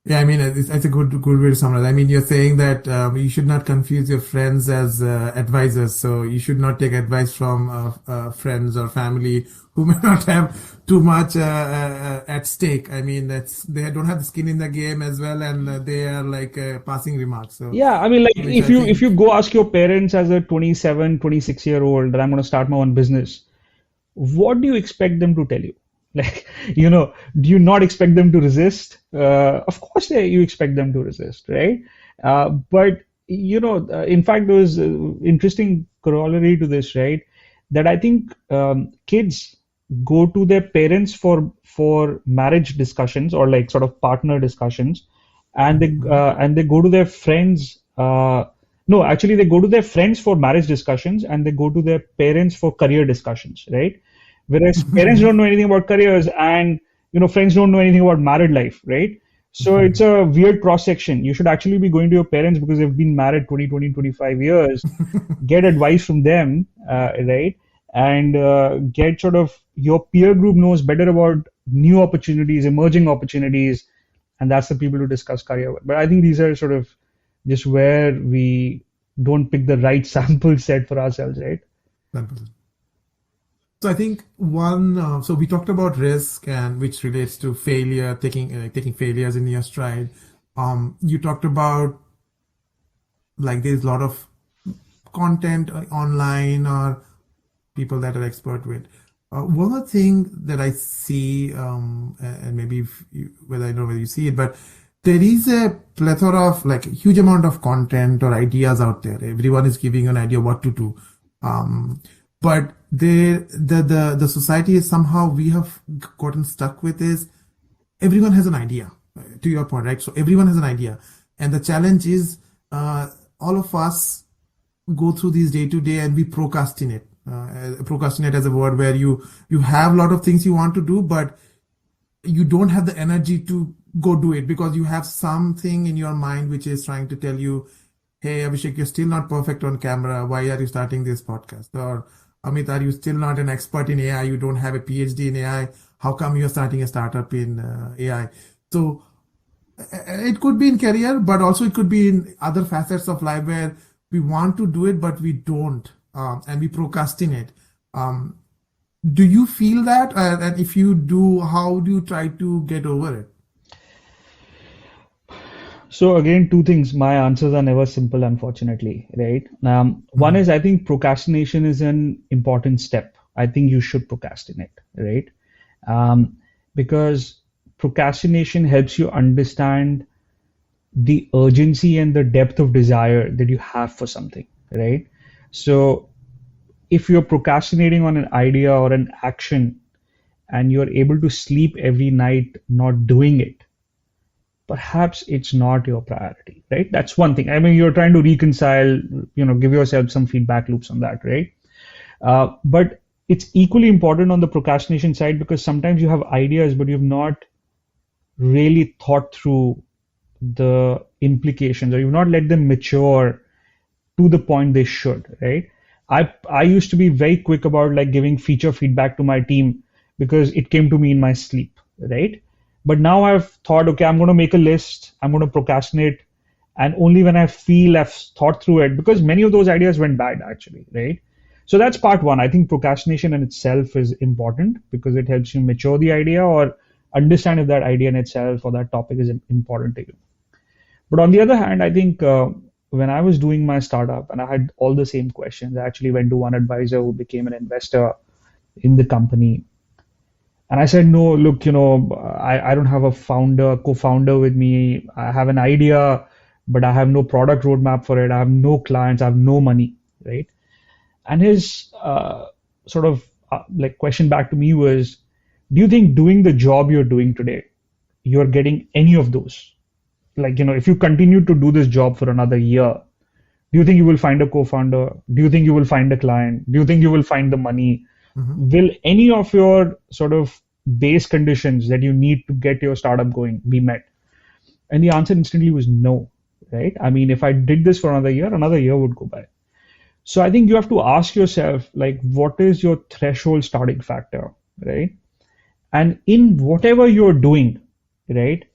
[SPEAKER 2] Yeah, I mean, it's a good way to summarize. I mean, you're saying that you should not confuse your friends as advisors. So you should not take advice from friends or family who may not have too much at stake. I mean, they don't have the skin in the game as well, and they are like passing remarks. So,
[SPEAKER 1] Yeah, I mean, like,
[SPEAKER 2] which
[SPEAKER 1] if
[SPEAKER 2] I
[SPEAKER 1] you
[SPEAKER 2] think,
[SPEAKER 1] go ask your parents as a 27, 26-year-old that I'm going to start my own business, what do you expect them to tell you? Like, do you not expect them to resist? Of course, you expect them to resist, right? But, in fact, there was interesting corollary to this, right? That I think kids, go to their parents for marriage discussions or like sort of partner discussions, and they go to their friends. No, actually, they go to their friends for marriage discussions, and they go to their parents for career discussions, right? Whereas parents don't know anything about careers, and friends don't know anything about married life, right? So it's a weird cross section. You should actually be going to your parents because they've been married 20, 20, 25 years, get advice from them, right? And get sort of your peer group knows better about new opportunities, emerging opportunities, and that's the people to discuss career with. But I think these are sort of just where we don't pick the right sample set for ourselves, right?
[SPEAKER 2] So I think so we talked about risk and which relates to failure, taking failures in your stride. You talked about like there's a lot of content online or people that are expert with. One other thing that I see, and maybe whether I know whether you see it, but there is a plethora of like a huge amount of content or ideas out there. Everyone is giving an idea what to do. Um, but the society is somehow we have gotten stuck with is everyone has an idea, to your point, right? So everyone has an idea. And the challenge is all of us go through these day to day and we procrastinate. Procrastinate as a word where you have a lot of things you want to do, but you don't have the energy to go do it because you have something in your mind which is trying to tell you, hey, Abhishek, you're still not perfect on camera. Why are you starting this podcast? Or Amit, are you still not an expert in AI? You don't have a PhD in AI. How come you're starting a startup in AI? So it could be in career, but also it could be in other facets of life where we want to do it, but we don't, and we procrastinate. Um, do you feel that? And if you do, how do you try to get over it?
[SPEAKER 1] So again, two things. My answers are never simple, unfortunately, right? One
[SPEAKER 2] Mhm.
[SPEAKER 1] is I think procrastination is an important step. I think you should procrastinate, right? Um, because procrastination helps you understand the urgency and the depth of desire that you have for something, right? So if you're procrastinating on an idea or an action and you're able to sleep every night not doing it, perhaps it's not your priority, right? That's one thing. I mean, you're trying to reconcile, give yourself some feedback loops on that, right? But it's equally important on the procrastination side because sometimes you have ideas, but you've not really thought through the implications or you've not let them mature to the point they should, right? I used to be very quick about like giving feature feedback to my team because it came to me in my sleep, right? But now I've thought, okay, I'm going to make a list, I'm going to procrastinate, and only when I feel I've thought through it, because many of those ideas went bad actually, right? So that's part one. I think procrastination in itself is important because it helps you mature the idea or understand if that idea in itself or that topic is important to you. But on the other hand, I think when I was doing my startup and I had all the same questions, I actually went to one advisor who became an investor in the company. And I said, no, look, I don't have a co-founder with me. I have an idea, but I have no product roadmap for it. I have no clients. I have no money, right? And his sort of like question back to me was, do you think doing the job you're doing today, you're getting any of those? Like, if you continue to do this job for another year, do you think you will find a co-founder? Do you think you will find a client? Do you think you will find the money?
[SPEAKER 2] Mhm.
[SPEAKER 1] Will any of your sort of base conditions that you need to get your startup going be met? And the answer instantly was no, right? I mean, if I did this for another year would go by. So I think you have to ask yourself, like, what is your threshold starting factor, right? And in whatever you're doing, right,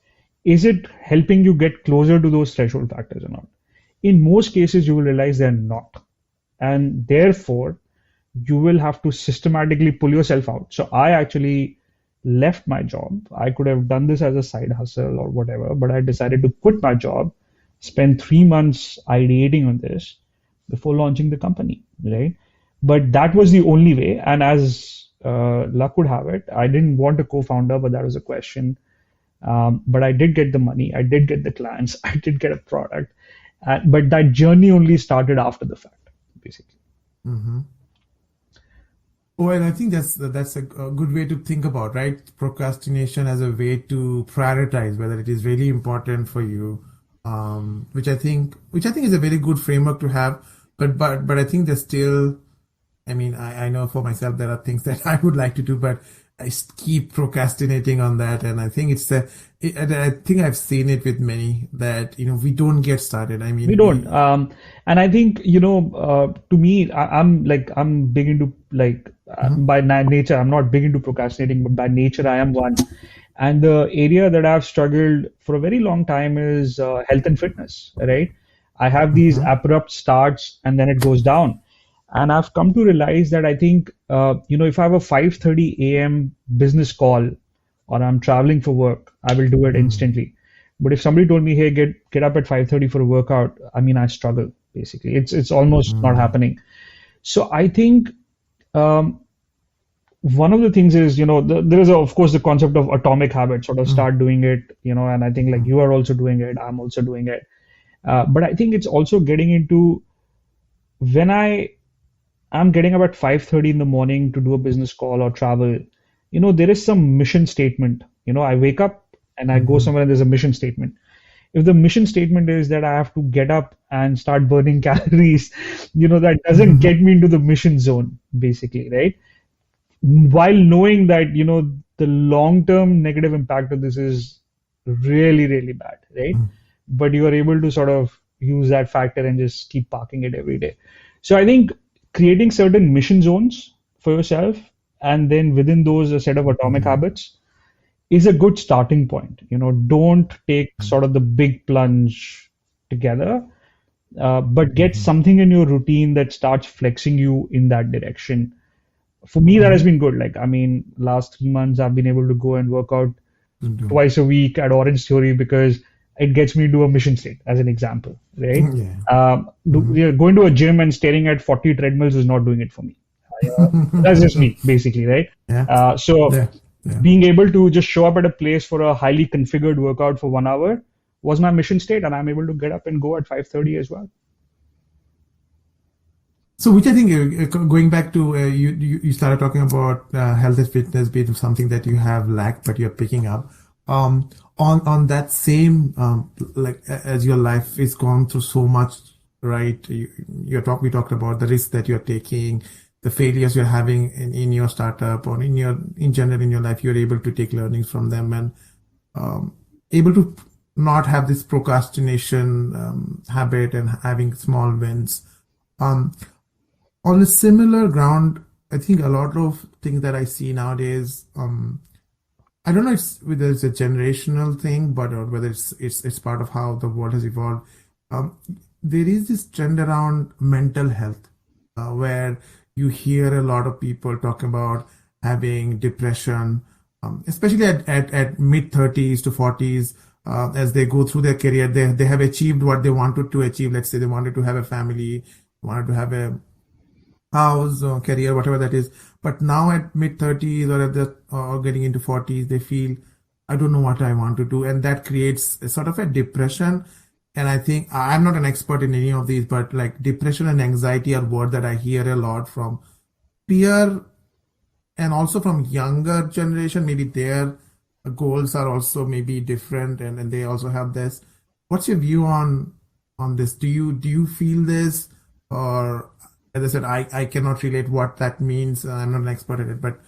[SPEAKER 1] is it helping you get closer to those threshold factors or not? In most cases, you will realize they're not. And therefore, you will have to systematically pull yourself out. So I actually left my job. I could have done this as a side hustle or whatever, but I decided to quit my job, spend 3 months ideating on this before launching the company, right? But that was the only way. And as luck would have it, I didn't want a co-founder, but that was a question. But I did get the money, I did get the clients, I did get a product. But that journey only started after the fact, basically.
[SPEAKER 2] Mhm. Oh, and I think that's a good way to think about, right? Procrastination as a way to prioritize whether it is really important for you, which I think is a very good framework to have. But I think there's still, I mean, I know for myself there are things that I would like to do, but keep procrastinating on that. And I think and I think I've seen it with many that, we don't get started. I
[SPEAKER 1] We
[SPEAKER 2] mean,
[SPEAKER 1] don't. And I think, to me, I'm big into
[SPEAKER 2] Mhm,
[SPEAKER 1] by nature, I'm not big into procrastinating, but by nature, I am one. And the area that I've struggled for a very long time is health and fitness, right? I have these
[SPEAKER 2] mhm,
[SPEAKER 1] abrupt starts and then it goes down. And I've come to realize that I think, if I have a 5:30 a.m. business call or I'm traveling for work, I will do it
[SPEAKER 2] mhm,
[SPEAKER 1] instantly. But if somebody told me, "Hey, get up at 5:30 for a workout," I mean, I struggle basically. It's almost not
[SPEAKER 2] mhm,
[SPEAKER 1] happening. So I think um, one of the things is, there is, of course, the concept of atomic habit, sort of
[SPEAKER 2] mhm,
[SPEAKER 1] start doing it, and I think like
[SPEAKER 2] mhm,
[SPEAKER 1] you are also doing it, I'm also doing it. But I think it's also getting into when I'm getting up at 5:30 in the morning to do a business call or travel, there is some mission statement. I wake up and I go
[SPEAKER 2] mhm,
[SPEAKER 1] somewhere and there's a mission statement. If the mission statement is that I have to get up and start burning calories, that doesn't
[SPEAKER 2] mhm,
[SPEAKER 1] get me into the mission zone, basically, right? While knowing that the long term negative impact of this is really really bad, right?
[SPEAKER 2] mhm,
[SPEAKER 1] But you are able to sort of use that factor and just keep parking it every day. So I think creating certain mission zones for yourself, and then within those a set of atomic
[SPEAKER 2] mhm,
[SPEAKER 1] habits, is a good starting point. Don't take
[SPEAKER 2] mhm,
[SPEAKER 1] sort of the big plunge together, but get
[SPEAKER 2] mhm,
[SPEAKER 1] something in your routine that starts flexing you in that direction. For me, that has
[SPEAKER 2] mhm.
[SPEAKER 1] been good. Like, I mean, last 3 months, I've been able to go and work out
[SPEAKER 2] Do.
[SPEAKER 1] twice a week at Orange Theory because it gets me to a mission state, as an example, right?
[SPEAKER 2] Yeah.
[SPEAKER 1] Yeah, going to a gym and staring at 40 treadmills is not doing it for me. That's just me, basically, right?
[SPEAKER 2] Yeah.
[SPEAKER 1] So
[SPEAKER 2] Yeah. Yeah.
[SPEAKER 1] being able to just show up at a place for a highly configured workout for 1 hour was my mission state, and I'm able to get up and go at 5:30 as well.
[SPEAKER 2] So, which I think going back to you started talking about health and fitness being something that you have lacked, but you're picking up. On that same like as your life is gone through so much, right? We talked about the risks that you're taking, the failures you're having in your startup or in general in your life. You're able to take learnings from them and um, able to not have this procrastination habit and having small wins. Um, on a similar ground, I think a lot of things that I see nowadays, I don't know whether it's a generational thing, but or whether it's part of how the world has evolved. Um, there is this trend around mental health, where you hear a lot of people talk about having depression, especially at mid 30s to 40s. As they go through their career, they have achieved what they wanted to achieve. Let's say they wanted to have a family, wanted to have a house or career, whatever that is. But now at mid 30s or or getting into 40s, they feel, I don't know what I want to do. And that creates a sort of a depression. And I think I'm not an expert in any of these, but like depression and anxiety are words that I hear a lot from peer and also from younger generation. Maybe their goals are also maybe different and they also have this. What's your view on this? Do you feel this, or as I said, I cannot relate what that means. I'm not an expert at it, but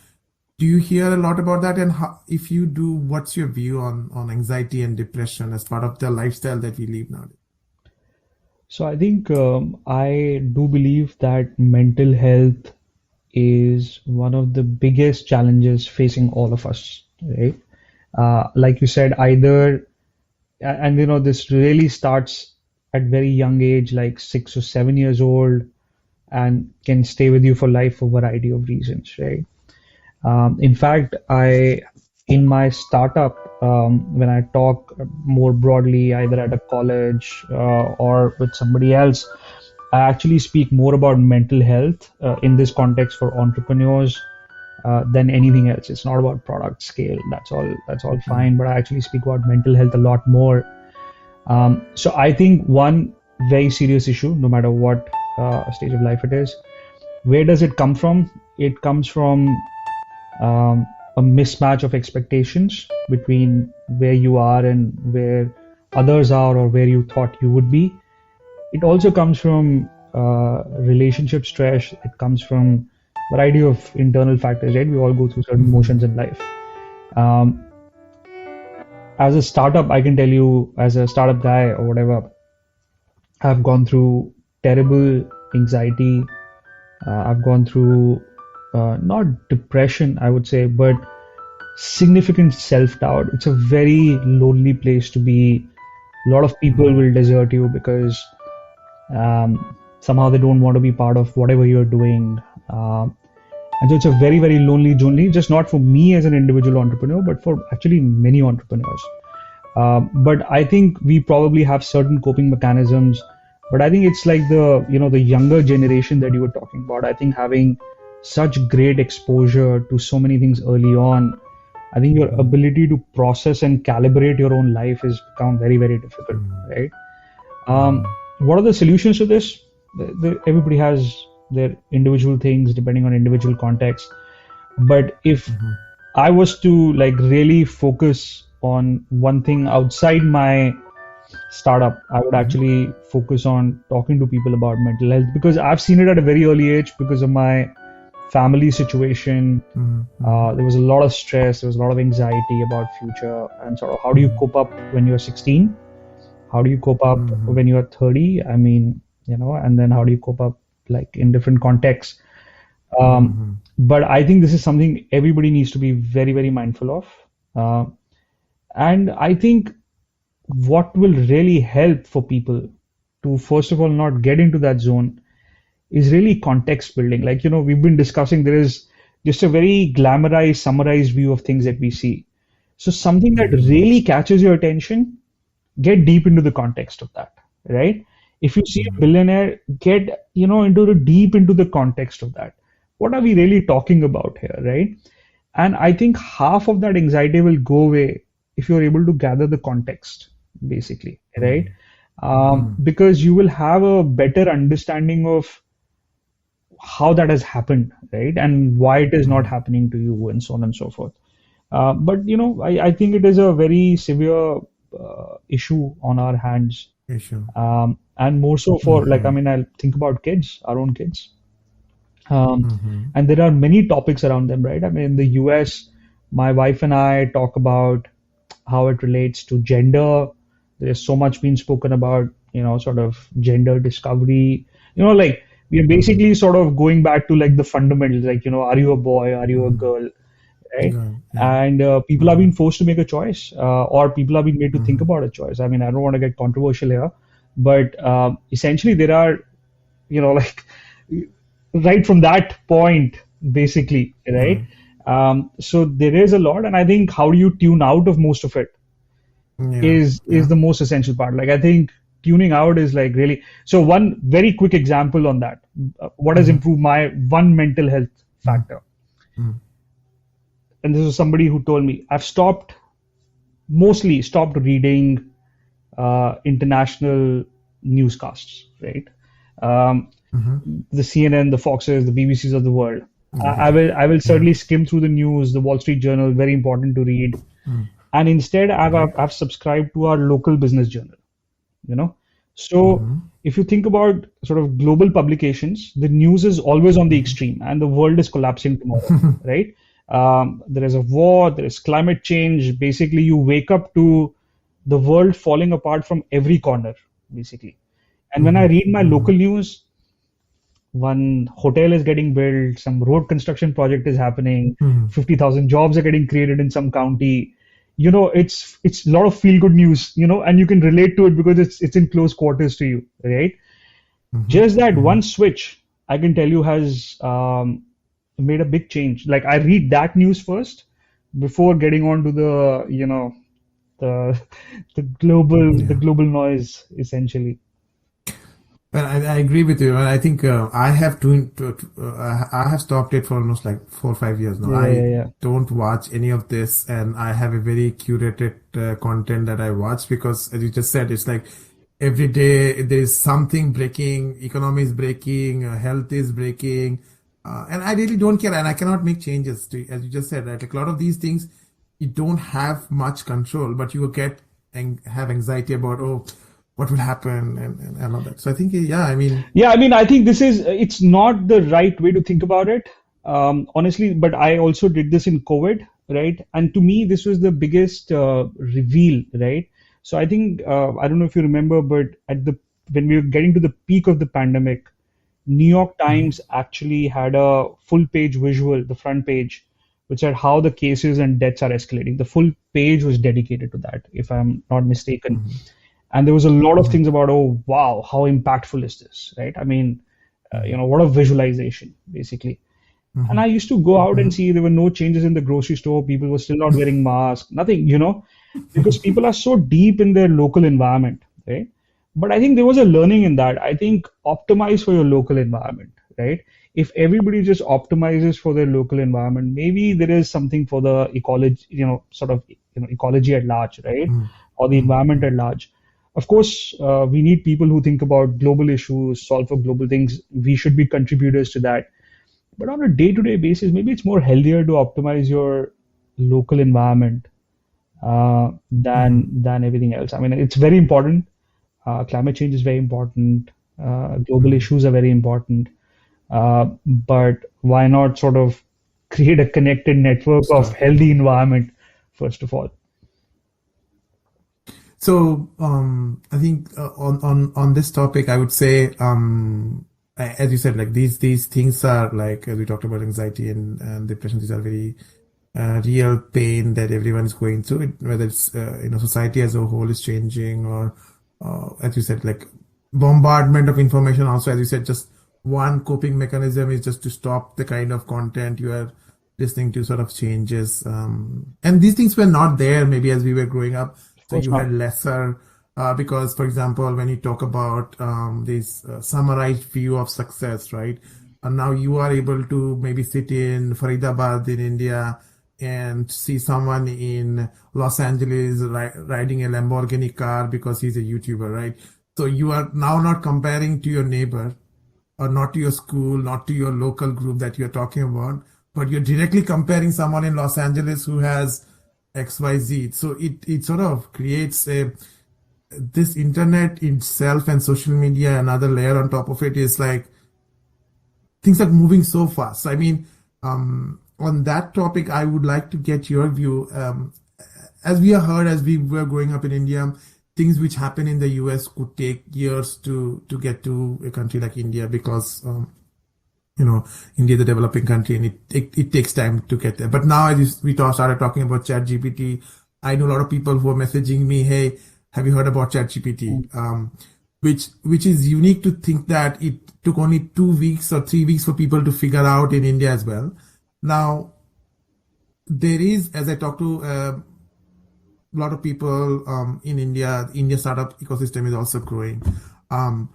[SPEAKER 2] do you hear a lot about that? And how, if you do, what's your view on anxiety and depression as part of the lifestyle that we live nowadays?
[SPEAKER 1] So I think I do believe that mental health is one of the biggest challenges facing all of us, right? Like you said, either, and this really starts at very young age, like 6 or 7 years old, and can stay with you for life for a variety of reasons, right? In fact, in my startup, when I talk more broadly, either at a college or with somebody else, I actually speak more about mental health in this context for entrepreneurs than anything else. It's not about product scale. That's all. That's all
[SPEAKER 2] Mhm,
[SPEAKER 1] fine. But I actually speak about mental health a lot more. So I think one very serious issue, no matter what stage of life it is, where does it come from? it comes from a mismatch of expectations between where you are and where others are or where you thought you would be. It also comes from relationship stress. It comes from variety of internal factors, right? We all go through certain
[SPEAKER 2] Mm-hmm.
[SPEAKER 1] emotions in life. Um, as a startup, I can tell you, as a startup guy or whatever, I've gone through terrible anxiety. I've gone through not depression, I would say, but significant self-doubt. It's a very lonely place to be. A lot of people will desert you because somehow they don't want to be part of whatever you're doing. And so it's a very, very lonely journey, just not for me as an individual entrepreneur, but for actually many entrepreneurs. But I think we probably have certain coping mechanisms. But I think it's like the younger generation that you were talking about. I think having such great exposure to so many things early on, I think your ability to process and calibrate your own life has become very, very difficult, right? What are the solutions to this? Everybody has their individual things depending on individual context. But if I was to like really focus on one thing outside my startup, I would actually focus on talking to people about mental health because I've seen it at a very early age because of my family situation. There was a lot of stress, there was a lot of anxiety about future and sort of how do you cope up when you're 16? How do you cope up when you're 30? I mean, and then how do you cope up like in different contexts? But I think this is something everybody needs to be very, very mindful of. And I think what will really help for people to, first of all, not get into that zone is really context building. Like, we've been discussing, there is just a very glamorized, summarized view of things that we see. So something that really catches your attention, get deep into the context of that, right? If you see a billionaire, get, deep into the context of that. What are we really talking about here, right? And I think half of that anxiety will go away if you're able to gather the context, basically, right? Because you will have a better understanding of how that has happened, right? And why it is not happening to you, and so on and so forth. But I think it is a very severe issue on our hands,
[SPEAKER 2] Issue.
[SPEAKER 1] and more so for like, I mean, I'll think about kids, our own kids, and there are many topics around them, right? I mean, in the US, my wife and I talk about how it relates to gender. There's so much being spoken about, sort of gender discovery. Like we are basically sort of going back to like the fundamentals, like, are you a boy? Are you a girl? Right?
[SPEAKER 2] Yeah.
[SPEAKER 1] And people are being forced to make a choice, or people are being made to think about a choice. I mean, I don't want to get controversial here, but essentially there are, like right from that point, basically, right? So there is a lot, and I think how do you tune out of most of it
[SPEAKER 2] Yeah.
[SPEAKER 1] is the most essential part. Like I think tuning out is like really. So one very quick example on that. What has improved my one mental health factor? And this was somebody who told me I've mostly stopped reading international newscasts, right? Um, the CNN, the Foxes, the BBCs of the world. I will certainly skim through the news, the Wall Street Journal, very important to read. And instead, I've subscribed to our local business journal. So if you think about sort of global publications, the news is always on the extreme, and the world is collapsing tomorrow, right? There is a war, there is climate change. Basically, you wake up to the world falling apart from every corner, basically. And when I read my local news, one hotel is getting built, some road construction project is happening, 50,000 jobs are getting created in some county. It's a lot of feel good news, and you can relate to it because it's in close quarters to you, right? Just that one switch, I can tell you, has made a big change. Like I read that news first before getting on to the the global noise, essentially.
[SPEAKER 2] Well, I agree with you, and I think I have stopped it for almost like 4 or 5 years now.
[SPEAKER 1] Yeah, yeah,
[SPEAKER 2] I
[SPEAKER 1] yeah.
[SPEAKER 2] don't watch any of this, and I have a very curated content that I watch because, as you just said, it's like every day there is something breaking, economy is breaking, health is breaking, And I really don't care, and I cannot make changes to, as you just said, right? Like a lot of these things, you don't have much control, but you will get and have anxiety about, oh, what will happen and all that. So I think, yeah, I mean,
[SPEAKER 1] Yeah, I mean, I think it's not the right way to think about it, honestly, but I also did this in COVID, right? And to me, this was the biggest reveal, right? So I think, I don't know if you remember, but when we were getting to the peak of the pandemic, New York
[SPEAKER 2] mhm,
[SPEAKER 1] Times actually had a full page visual, the front page, which said how the cases and deaths are escalating. The full page was dedicated to that, if I'm not mistaken.
[SPEAKER 2] mhm,
[SPEAKER 1] And there was a lot of
[SPEAKER 2] mhm,
[SPEAKER 1] things about, oh, wow, how impactful is this, right? I mean,
[SPEAKER 2] mhm,
[SPEAKER 1] what a visualization, basically. And
[SPEAKER 2] mhm,
[SPEAKER 1] I used to go out and
[SPEAKER 2] mhm,
[SPEAKER 1] see there were no changes in the grocery store. People were still not wearing masks, nothing, because people are so deep in their local environment, right? But I think there was a learning in that. I think optimize for your local environment, right? If everybody just optimizes for their local environment, maybe there is something for the ecology, sort of, ecology at large, right?
[SPEAKER 2] mhm,
[SPEAKER 1] Or the
[SPEAKER 2] mhm,
[SPEAKER 1] environment at
[SPEAKER 2] mhm.
[SPEAKER 1] large. Of course, we need people who think about global issues, solve for global things. We should be contributors to that. But on a day-to-day basis, maybe it's more healthier to optimize your local environment
[SPEAKER 2] Mhm.
[SPEAKER 1] than everything else. I mean, it's very important. Climate change is very important. Global
[SPEAKER 2] Mhm.
[SPEAKER 1] issues are very important. But why not sort of create a connected network of
[SPEAKER 2] Start.
[SPEAKER 1] healthy environment, first of all?
[SPEAKER 2] So, I think on this topic, I would say, as you said, like these things are like, as we talked about anxiety and depression, these are very real pain that everyone is going through. Whether it's society as a whole is changing, or as you said, like bombardment of information. Also, as you said, just one coping mechanism is just to stop the kind of content you are listening to. Sort of changes, and these things were not there maybe as we were growing up.
[SPEAKER 1] Of
[SPEAKER 2] So
[SPEAKER 1] course
[SPEAKER 2] you
[SPEAKER 1] not.
[SPEAKER 2] had lesser. Because, for example, when you talk about this summarized view of success, right? And now you are able to maybe sit in Faridabad in India and see someone in Los Angeles riding a Lamborghini car because he's a YouTuber, right? So you are now not comparing to your neighbor or not to your school, not to your local group that you're talking about, but you're directly comparing someone in Los Angeles who has XYZ. So it sort of creates a this internet itself and social media, another layer on top of it is like things are moving so fast. I mean, on that topic, I would like to get your view. As we have heard, as we were growing up in India, things which happen in the US could take years to get to a country like India because India is a developing country and it takes time to get there. But now, as started talking about Chat GPT, I know a lot of people who are messaging me, hey, have you heard about Chat GPT? Which is unique to think that it took only 2 weeks or 3 weeks for people to figure out in India as well. Now, there is, as I talk to a lot of people in India, the India startup ecosystem is also growing. Um,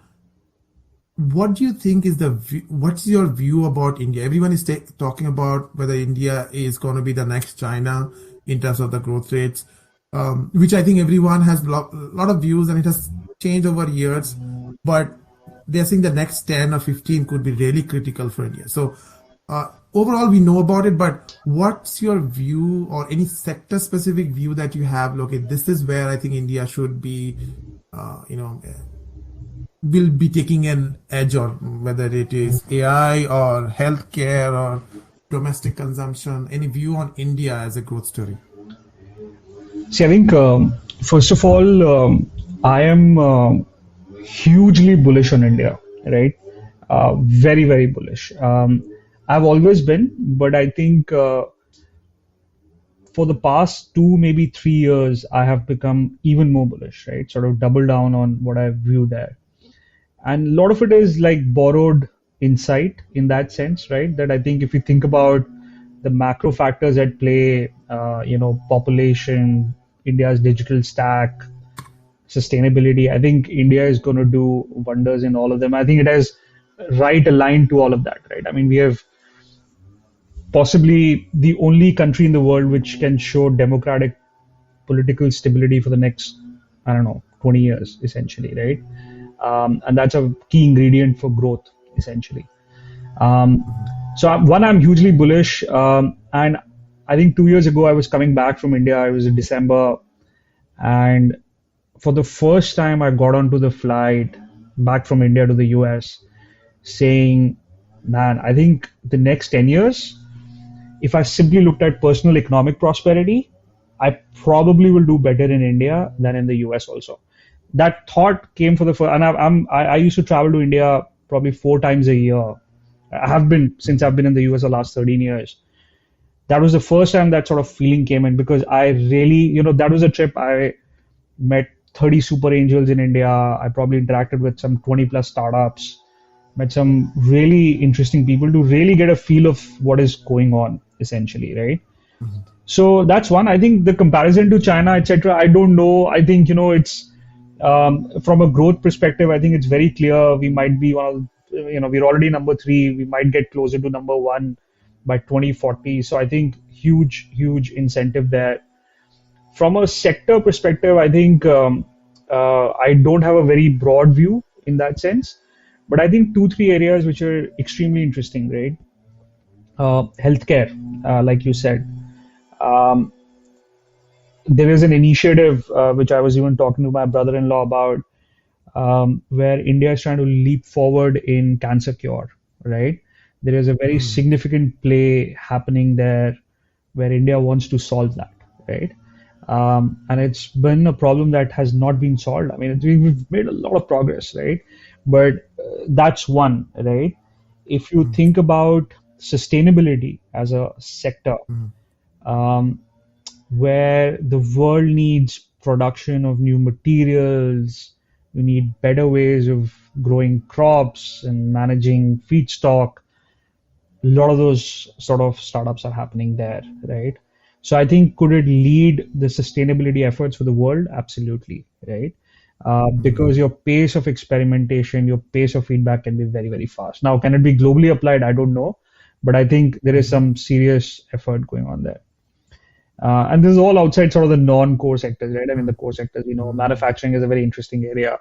[SPEAKER 2] what do you think is what's your view about India? Everyone is talking about whether India is going to be the next China in terms of the growth rates, which I think everyone has lot of views and it has changed over years, but they're saying the next 10 or 15 could be really critical for India. So overall, we know about it, but what's your view or any sector specific view that you have? Look, this is where I think India should be, uh, you know, will be taking an edge on whether it is AI or healthcare or domestic consumption. Any view on India as a growth story?
[SPEAKER 1] See, I think first of all, I am hugely bullish on India, right? Very, very bullish. I've always been, but I think for the past 2, maybe 3 years, I have become even more bullish, right? Sort of double down on what I view there. And a lot of it is like borrowed insight in that sense, right? That I think if you think about the macro factors at play, population, India's digital stack, sustainability, I think India is going to do wonders in all of them. I think it has right aligned to all of that, right? I mean, we have possibly the only country in the world which can show democratic political stability for the next, I don't know, 20 years, essentially, right? And that's a key ingredient for growth, essentially. Um,
[SPEAKER 2] Mhm.
[SPEAKER 1] So one, I'm hugely bullish, and I think 2 years ago I was coming back from India. I was in December, and for the first time I got onto the flight back from India to the US, saying, "Man, I think the next 10 years, if I simply looked at personal economic prosperity, I probably will do better in India than in the US also." That thought came for the first, and I used to travel to India probably 4 times a year. I have been since I've been in the US the last 13 years. That was the first time that sort of feeling came in because I really, that was a trip. I met 30 super angels in India. I probably interacted with some 20 plus startups, met some really interesting people to really get a feel of what is going on essentially, right?
[SPEAKER 2] Mhm.
[SPEAKER 1] So that's one. I think the comparison to China, etc. I don't know. I think it's from a growth perspective. I think it's very clear we might be one of we're already number three. We might get closer to number one by 2040. So I think huge incentive there. From a sector perspective, I think I don't have a very broad view in that sense, but I think two three areas which are extremely interesting, right? Healthcare, like you said. Um, there is an initiative which I was even talking to my brother-in-law about, where India is trying to leap forward in cancer cure, right? There is a very
[SPEAKER 2] Mm.
[SPEAKER 1] significant play happening there where India wants to solve that, right? And it's been a problem that has not been solved. I mean, we've made a lot of progress, right? But that's one, right? If you
[SPEAKER 2] Mm.
[SPEAKER 1] think about sustainability as a sector,
[SPEAKER 2] Mm.
[SPEAKER 1] um, where the world needs production of new materials, you need better ways of growing crops and managing feedstock. A lot of those sort of startups are happening there, right? So I think could it lead the sustainability efforts for the world? Absolutely, right?
[SPEAKER 2] Mm.
[SPEAKER 1] Because your pace of experimentation, your pace of feedback can be very fast. Now, can it be globally applied? I don't know, but I think there is
[SPEAKER 2] Mhm.
[SPEAKER 1] some serious effort going on there. And this is all outside sort of the non-core sectors, right? I mean, the
[SPEAKER 2] Mm.
[SPEAKER 1] core sectors,
[SPEAKER 2] Mm.
[SPEAKER 1] manufacturing is a very interesting area.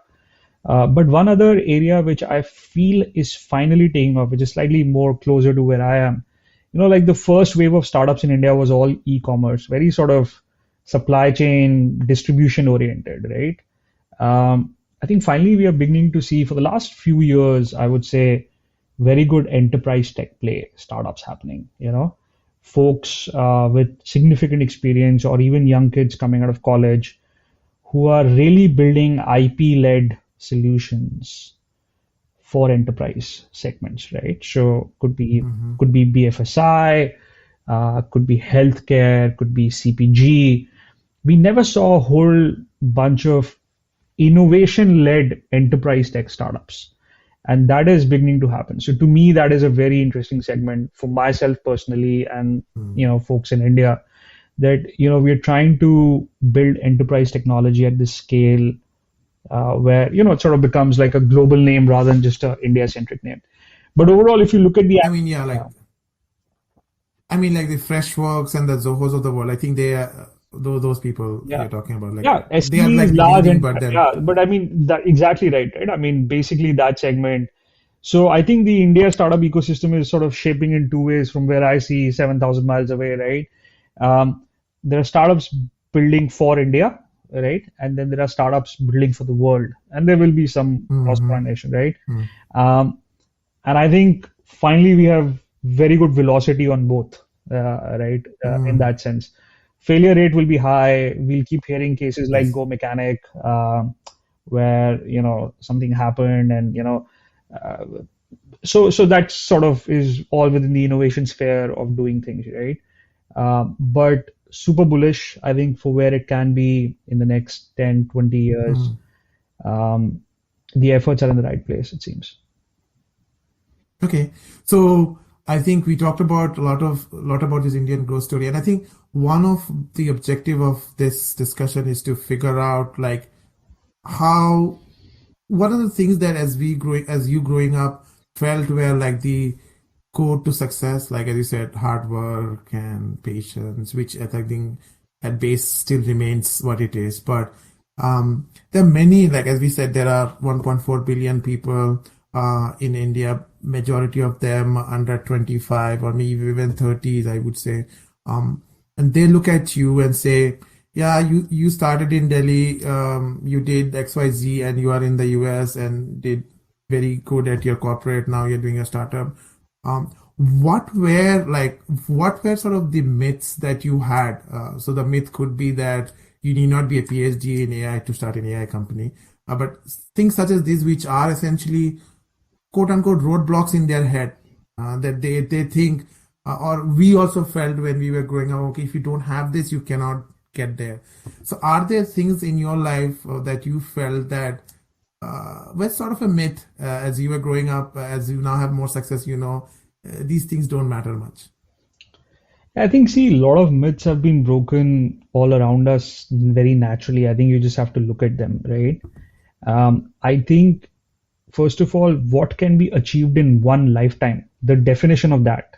[SPEAKER 1] But one other area which I feel is finally taking off, which is slightly more closer to where I am, like the first wave of startups in India was all e-commerce, very sort of supply chain distribution oriented, right? I think finally we are beginning to see for the last few years, I would say, very good enterprise tech play startups happening. Folks with significant experience or even young kids coming out of college who are really building IP-led solutions for enterprise segments, right? So
[SPEAKER 2] Mhm.
[SPEAKER 1] could be BFSI, could be healthcare, could be CPG. We never saw a whole bunch of innovation-led enterprise tech startups, and that is beginning to happen. So to me, that is a very interesting segment for myself personally, and
[SPEAKER 2] Mm.
[SPEAKER 1] folks in India, that we are trying to build enterprise technology at this scale, where it sort of becomes like a global name rather than just a India-centric name. But overall, if you look at the
[SPEAKER 2] I mean, yeah,
[SPEAKER 1] yeah,
[SPEAKER 2] like the Freshworks and the Zohos of the world. I think they are those people
[SPEAKER 1] yeah,
[SPEAKER 2] you're talking about. Like
[SPEAKER 1] yeah,
[SPEAKER 2] they are
[SPEAKER 1] SME is
[SPEAKER 2] like
[SPEAKER 1] large
[SPEAKER 2] leading,
[SPEAKER 1] and
[SPEAKER 2] but then.
[SPEAKER 1] yeah, but I mean that exactly right? I mean basically that segment. So I think the India startup ecosystem is sort of shaping in two ways from where I see 7,000 miles away, right? There are startups building for India, right? And then there are startups building for the world, and there will be some
[SPEAKER 2] Hmm.
[SPEAKER 1] cross-pollination, right? Um, and I think finally we have very good velocity on both, right? In
[SPEAKER 2] Mm.
[SPEAKER 1] that sense, failure rate will be high. We'll keep hearing cases like
[SPEAKER 2] Yes.
[SPEAKER 1] Go Mechanic, where something happened, and uh, so that sort of is all within the innovation sphere of doing things, right? But super bullish, I think, for where it can be in the next 10, 20 years.
[SPEAKER 2] Mm.
[SPEAKER 1] Um, the efforts are in the right place, it seems.
[SPEAKER 2] Okay, so I think we talked about a lot about this Indian growth story, and I think one of the objective of this discussion is to figure out like how what are the things that as you growing up felt were like the code to success, like as you said, hard work and patience, which I think at base still remains what it is. But there are many, like as we said, there are 1.4 billion people in India. majority of them are under 25 or maybe even 30s, I would say. Um, and they look at you and say, yeah, you started in Delhi, you did XYZ, and you are in the US and did very good at your corporate. Now you're doing a startup. What were sort of the myths that you had? So the myth could be that you need not be a PhD in AI to start an AI company. But things such as these, which are essentially quote unquote roadblocks in their head, that they think, or we also felt when we were growing up, okay, if you don't have this, you cannot get there. So are there things in your life that you felt that was sort of a myth as you were growing up, as you now have more success, these things don't matter much?
[SPEAKER 1] I think, see, a lot of myths have been broken all around us very naturally. I think you just have to look at them, right? I think, first of all, what can be achieved in one lifetime, the definition of that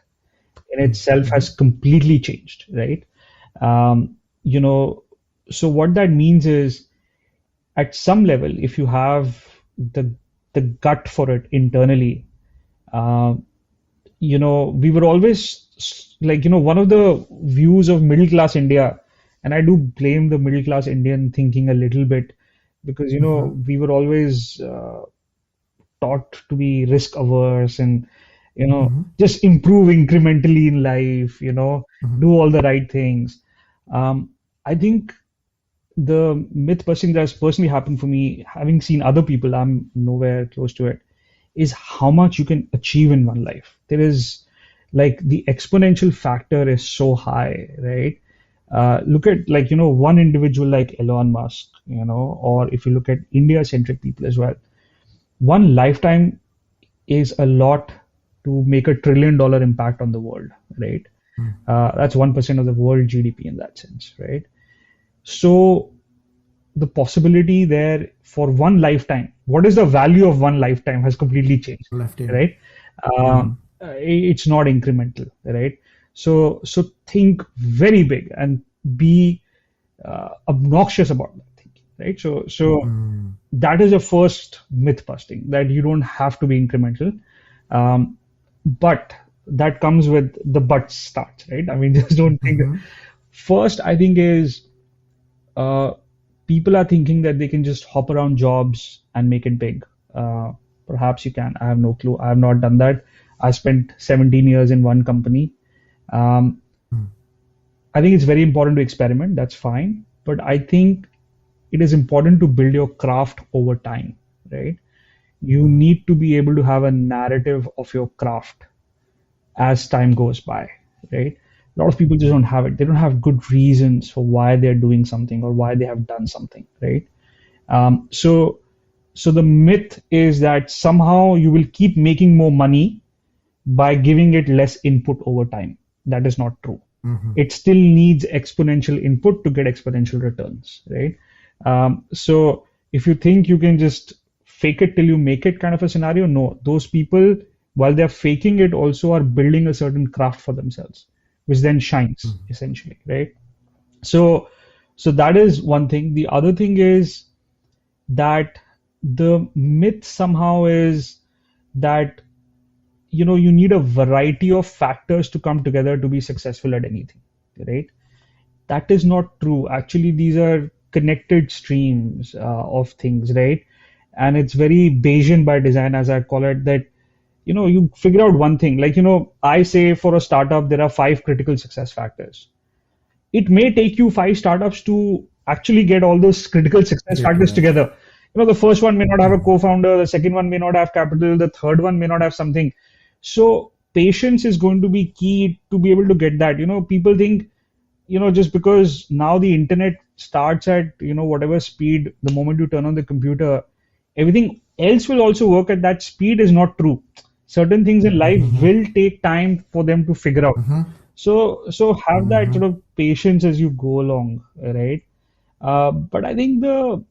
[SPEAKER 1] in itself
[SPEAKER 2] Mm-hmm.
[SPEAKER 1] has completely changed, right? Um, you know, so what that means is, at some level, if you have the the gut for it internally, uh, we were always like, one of the views of middle class India, and I do blame the middle class Indian thinking a little bit because,
[SPEAKER 2] Mm-hmm.
[SPEAKER 1] we were always taught to be risk averse and,
[SPEAKER 2] Mm-hmm.
[SPEAKER 1] just improve incrementally in life,
[SPEAKER 2] Mm-hmm.
[SPEAKER 1] do all the right things. I think the myth busting that has personally happened for me, having seen other people, I'm nowhere close to it, is how much you can achieve in one life. There is like the exponential factor is so high, right? Look at like, one individual like Elon Musk, or if you look at India-centric people as well, one lifetime is a lot to make $1 trillion impact on the world, right? That's 1% of the world GDP in that sense, right? So the possibility there for one lifetime, what is the value of one lifetime has completely changed,
[SPEAKER 2] Left in.
[SPEAKER 1] right? Uh,
[SPEAKER 2] Mm-hmm.
[SPEAKER 1] it's not incremental, right? So think very big and be obnoxious about that thinking, right? So
[SPEAKER 2] Mm-hmm.
[SPEAKER 1] that is a first myth busting that you don't have to be incremental, um, but that comes with the but starts, right? I mean, just don't think.
[SPEAKER 2] Mm-hmm.
[SPEAKER 1] First, I think is uh, people are thinking that they can just hop around jobs and make it big. Uh, Perhaps you can. I have no clue. I have not done that. I spent 17 years in one company. Um, I think it's very important to experiment. That's fine. But I think it is important to build your craft over time, right? You need to be able to have a narrative of your craft as time goes by, right? A lot of people just don't have it. They don't have good reasons for why they're doing something or why they have done something, right? So, so the myth is that somehow you will keep making more money by giving it less input over time. That is not true.
[SPEAKER 2] Mm-hmm.
[SPEAKER 1] It still needs exponential input to get exponential returns, right? So if you think you can just fake it till you make it kind of a scenario, no. Those people, while they're faking it, also are building a certain craft for themselves, which then shines essentially, right? So, so that is one thing. The other thing is that the myth somehow is that you need a variety of factors to come together to be successful at anything, right? That is not true. Actually, these are connected streams of things, right? And it's very Bayesian by design, as I call it, that you figure out one thing. Like, I say for a startup, there are five critical success factors. It may take you five startups to actually get all those critical success
[SPEAKER 2] Get to
[SPEAKER 1] factors
[SPEAKER 2] that.
[SPEAKER 1] together. The first one may not have a
[SPEAKER 2] Mm-hmm.
[SPEAKER 1] co-founder, the second one may not have capital, the third one may not have something. So patience is going to be key to be able to get that. People think, just because now the internet starts at, whatever speed, the moment you turn on the computer, everything else will also work at that speed is not true. Certain things in life
[SPEAKER 2] Mm-hmm.
[SPEAKER 1] will take time for them to figure out.
[SPEAKER 2] Mm-hmm.
[SPEAKER 1] So have that
[SPEAKER 2] Mm-hmm.
[SPEAKER 1] sort of patience as you go along, right? But I think the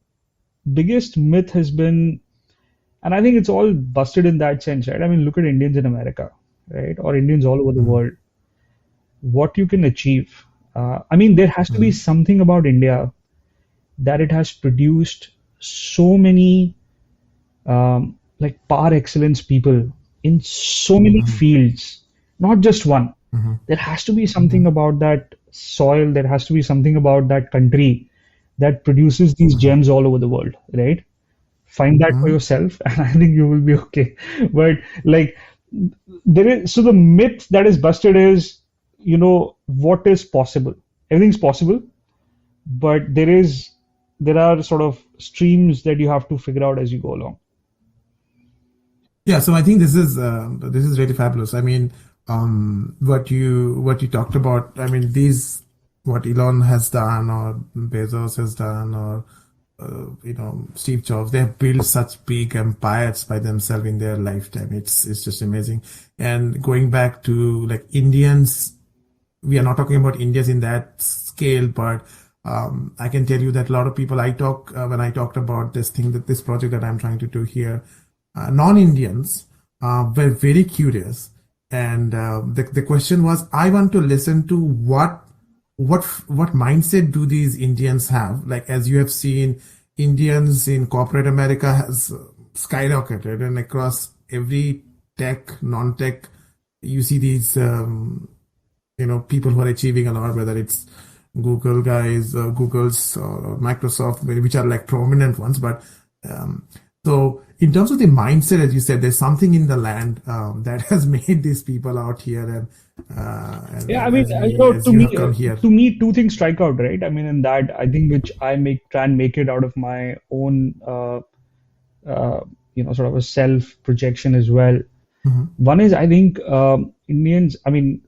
[SPEAKER 1] biggest myth has been, and I think it's all busted in that sense, right? I mean, look at Indians in America, right? Or Indians all over the world. What you can achieve. I mean, there has to be
[SPEAKER 2] Mm-hmm.
[SPEAKER 1] something about India that it has produced so many like par excellence people in so many
[SPEAKER 2] Mm-hmm.
[SPEAKER 1] fields, not just one.
[SPEAKER 2] Mm-hmm.
[SPEAKER 1] There has to be
[SPEAKER 2] Mm-hmm.
[SPEAKER 1] something about that soil, there has to be something about that country that produces these
[SPEAKER 2] Mm-hmm.
[SPEAKER 1] gems all over the world, right? Find that for
[SPEAKER 2] Mm-hmm.
[SPEAKER 1] yourself, and I think you will be okay. But like, there is, so the myth that is busted is, what is possible? Everything's possible, but there are sort of streams that you have to figure out as you go along.
[SPEAKER 2] Yeah, so I think this is really fabulous. I mean, what you talked about. I mean, these what Elon has done, or Bezos has done, or Steve Jobs. They have built such big empires by themselves in their lifetime. It's just amazing. And going back to like Indians, we are not talking about Indians in that scale, but I can tell you that a lot of people I talk when I talked about this project that I'm trying to do here, non-Indians were very curious, and the question was, I want to listen to what mindset do these Indians have? Like as you have seen, Indians in corporate America has skyrocketed, and across every tech, non-tech, you see these people who are achieving a lot, whether it's Google guys, Google's or Microsoft, which are like prominent ones. But um, so in terms of the mindset, as you said, there's something in the land that has made these people out here,
[SPEAKER 1] Yeah, I
[SPEAKER 2] and
[SPEAKER 1] mean,
[SPEAKER 2] as you have come here.
[SPEAKER 1] two things strike out, right? I mean, in that, I think which I make try and make it out of my own, sort of a self projection as well.
[SPEAKER 2] Mhm,
[SPEAKER 1] One is, I think, Indians, I mean,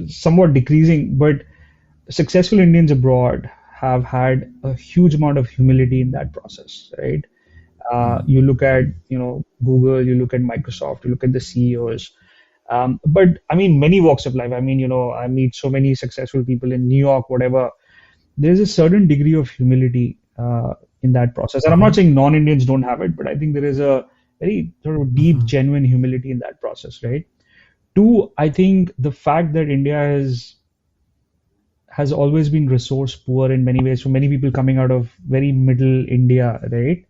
[SPEAKER 1] somewhat decreasing, but successful Indians abroad have had a huge amount of humility in that process, right?
[SPEAKER 2] mhm,
[SPEAKER 1] You look at, Google, you look at Microsoft, you look at the CEOs. But I mean, many walks of life. I mean, I meet so many successful people in New York, whatever. There's a certain degree of humility in that process. And I'm not
[SPEAKER 2] mhm,
[SPEAKER 1] saying non-Indians don't have it, but I think there is a very sort of deep,
[SPEAKER 2] mhm,
[SPEAKER 1] genuine humility in that process, right? Two, I think the fact that India has always been resource poor in many ways. For many people coming out of very middle India, right?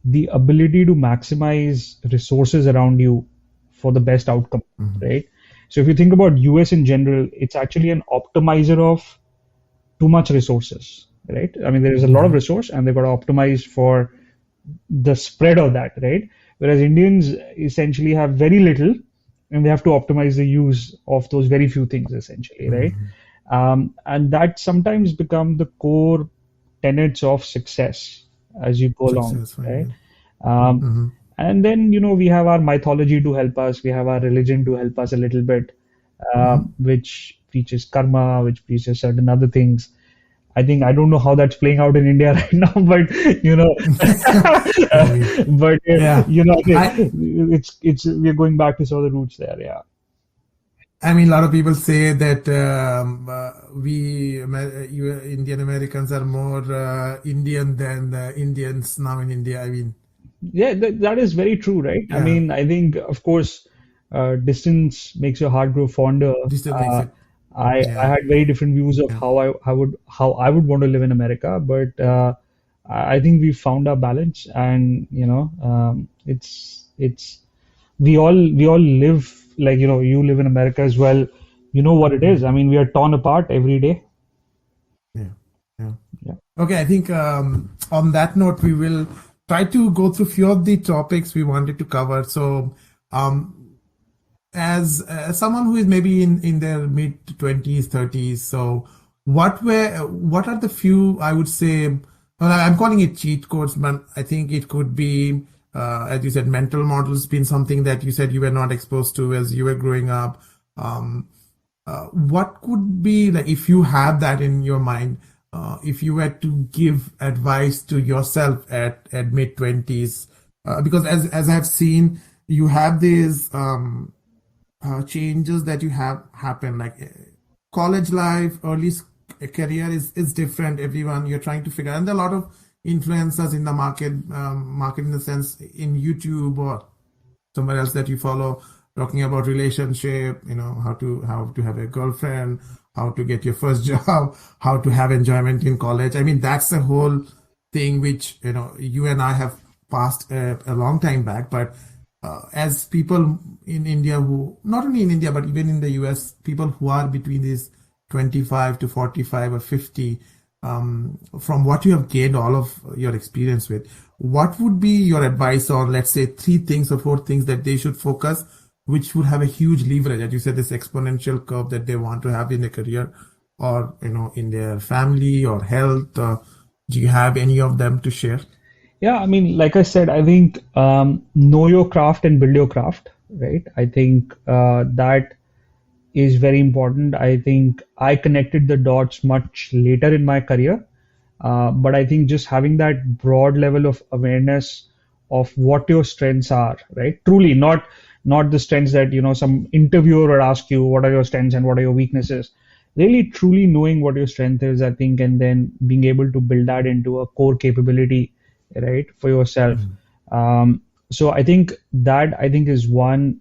[SPEAKER 1] The ability to maximize resources around you for the best outcome,
[SPEAKER 2] mhm,
[SPEAKER 1] right? So if you think about US in general, it's actually an optimizer of too much resources, right? I mean, there is a lot of
[SPEAKER 2] mhm,
[SPEAKER 1] resource and they've got to optimize for the spread of that, right? Whereas Indians essentially have very little and they have to optimize the use of those very few things essentially, right?
[SPEAKER 2] mhm.
[SPEAKER 1] And that sometimes become the core tenets of success as you go along,
[SPEAKER 2] Success, right?
[SPEAKER 1] right?
[SPEAKER 2] Yeah.
[SPEAKER 1] Um,
[SPEAKER 2] Mhm,
[SPEAKER 1] and then, we have our mythology to help us, we have our religion to help us a little bit,
[SPEAKER 2] mhm.
[SPEAKER 1] which preaches karma, which preaches certain other things. I think I don't know how that's playing out in India right now, but
[SPEAKER 2] I mean,
[SPEAKER 1] but
[SPEAKER 2] yeah. I
[SPEAKER 1] it's we're going back to some of the roots there. Yeah.
[SPEAKER 2] I mean, a lot of people say that you Indian Americans are more Indian than Indians now in India. I mean,
[SPEAKER 1] Yeah, that is very true, right? I
[SPEAKER 2] yeah,
[SPEAKER 1] mean, I think, of course, distance makes your heart grow fonder.
[SPEAKER 2] this still makes
[SPEAKER 1] Uh,
[SPEAKER 2] it.
[SPEAKER 1] I
[SPEAKER 2] Yeah,
[SPEAKER 1] had very different views of
[SPEAKER 2] yeah.
[SPEAKER 1] how I would want to live in America, but I think we found our balance, and it's we all live like, you live in America as well. You know what it is. I
[SPEAKER 2] Mhm.
[SPEAKER 1] mean, we are torn apart every day.
[SPEAKER 2] Yeah, yeah.
[SPEAKER 1] Yeah.
[SPEAKER 2] Okay, I think on that note, we will try to go through few of the topics we wanted to cover. So, as someone who is maybe in their mid 20s 30s, so what are the few, I would say, well, I'm calling it cheat codes, but I think it could be as you said, mental models been something that you said you were not exposed to as you were growing up. um, what could be like, if you have that in your mind, if you were to give advice to yourself at mid 20s, because as I've seen, you have these changes that you have happen, like college life, career is different. Everyone you're trying to figure, and there are a lot of influencers in the market in the sense in YouTube or somewhere else that you follow, talking about relationship, how to have a girlfriend, how to get your first job, how to have enjoyment in college. I mean, that's the whole thing which you and I have passed a long time back. But as people in India who, not only in India, but even in the US, people who are between these 25 to 45 or 50, from what you have gained all of your experience with, what would be your advice on, let's say, three things or four things that they should focus, which would have a huge leverage, as you said, this exponential curve that they want to have in their career or, in their family or health? Do you have any of them to share?
[SPEAKER 1] Yeah, I mean, like I said, I think know your craft and build your craft, right? I think that is very important. I think I connected the dots much later in my career, but I think just having that broad level of awareness of what your strengths are, right? Truly, not the strengths that some interviewer would ask you, what are your strengths and what are your weaknesses. Really, truly knowing what your strength is, I think, and then being able to build that into a core capability, right, for yourself.
[SPEAKER 2] Mhm.
[SPEAKER 1] So I think is one.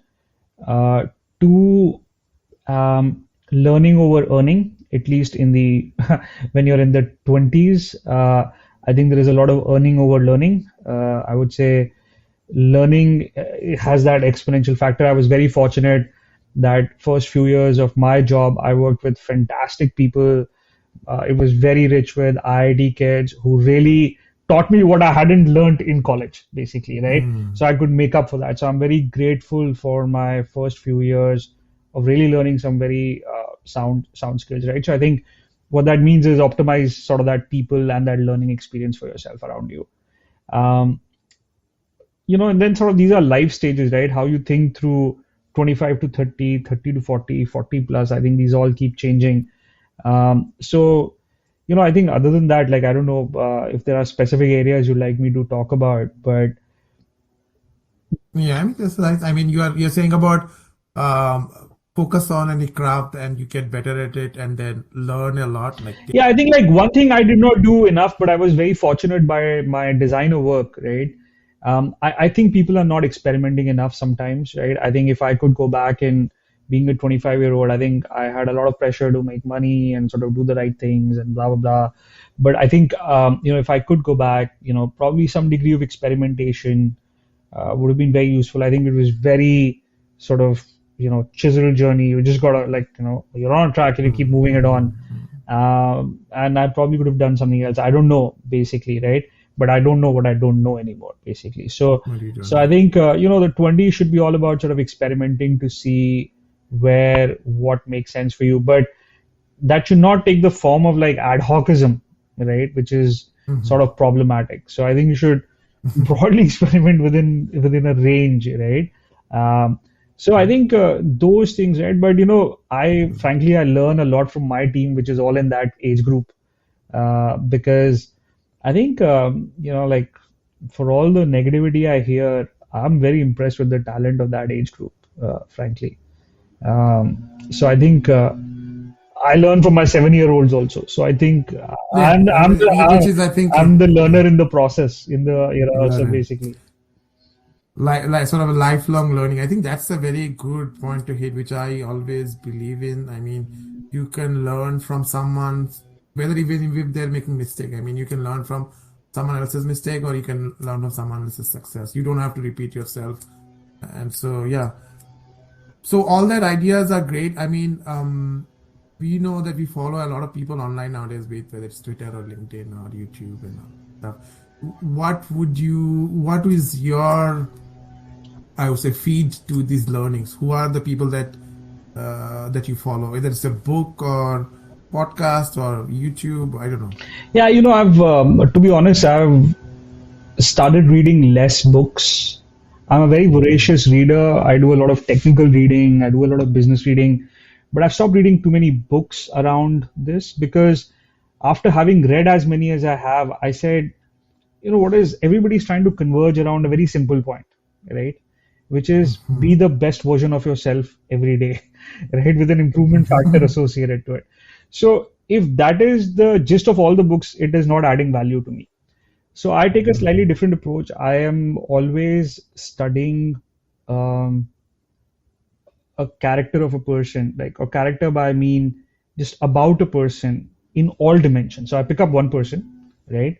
[SPEAKER 1] Two, learning over earning, at least in the when you're in the 20s. I think there is a lot of earning over learning. I would say learning has that exponential factor. I was very fortunate that first few years of my job, I worked with fantastic people. It was very rich with IIT kids who really taught me what I hadn't learned in college, basically, right?
[SPEAKER 2] Mm.
[SPEAKER 1] So I could make up for that. So I'm very grateful for my first few years of really learning some very sound skills, right? So I think what that means is optimize sort of that people and that learning experience for yourself around you. Um, and then sort of these are life stages, right? How you think through 25 to 30, 30 to 40, 40 plus. I think these all keep changing. So, I think other than that, like, I don't know if there are specific areas you'd like me to talk about, but
[SPEAKER 2] Yeah, I mean, that's nice. I mean, you're saying about focus on any craft and you get better at it and then learn a lot. Like,
[SPEAKER 1] yeah, I think like one thing I did not do enough, but I was very fortunate by my designer work, right? I think people are not experimenting enough sometimes, right? I think if I could go back and being a 25-year-old, I think I had a lot of pressure to make money and sort of do the right things and blah, blah, blah. But I think, if I could go back, probably some degree of experimentation would have been very useful. I think it was very sort of, chisel journey. You just gotta like, you're on a track and you keep
[SPEAKER 2] mm,
[SPEAKER 1] moving it on.
[SPEAKER 2] mm, mm.
[SPEAKER 1] And I probably could have done something else. I don't know, basically, right? But I don't know what I don't know anymore, basically. So,
[SPEAKER 2] What do you
[SPEAKER 1] so
[SPEAKER 2] don't
[SPEAKER 1] I
[SPEAKER 2] know?
[SPEAKER 1] think, the 20 should be all about sort of experimenting to see what makes sense for you. But that should not take the form of like ad hocism, right? Which is sort
[SPEAKER 2] Mhm.
[SPEAKER 1] of problematic. So I think you should broadly experiment within a range, right? Um, so I
[SPEAKER 2] Right.
[SPEAKER 1] think those things, right? But I frankly I learn a lot from my team, which is all in that age group, because I think like for all the negativity I hear, I'm very impressed with the talent of that age group, frankly. So I think I learn from my 7-year-olds also. So I think
[SPEAKER 2] Yeah, which is, I think,
[SPEAKER 1] I'm the learner
[SPEAKER 2] yeah,
[SPEAKER 1] in the process in the so
[SPEAKER 2] learner.
[SPEAKER 1] basically.
[SPEAKER 2] Like sort of a lifelong learning. I think that's a very good point to hit, which I always believe in. I mean, you can learn from someone, whether even if they're making mistake. I mean, you can learn from someone else's mistake, or you can learn from someone else's success. You don't have to repeat yourself. And so, yeah. So all that ideas are great. I mean, we know that we follow a lot of people online nowadays, whether it's Twitter or LinkedIn or YouTube and all stuff. What is your, I would say, feed to these learnings? Who are the people that you follow? Whether it's a book or podcast or YouTube, I don't know.
[SPEAKER 1] Yeah, I've to be honest, I've started reading less books. I'm a very
[SPEAKER 2] Mm,
[SPEAKER 1] voracious reader. I do a lot of technical reading. I do a lot of business reading, but I've stopped reading too many books around this because after having read as many as I have, I said, what is everybody's trying to converge around a very simple point, right? Which is be
[SPEAKER 2] mhm.
[SPEAKER 1] the best version of yourself every day, right? With an improvement factor associated to it. So if that is the gist of all the books, it is not adding value to me. So I take a slightly
[SPEAKER 2] Mhm.
[SPEAKER 1] different approach. I am always studying um, a character of a person, like a character by I mean just about a person in all dimensions. So I pick up one person, right?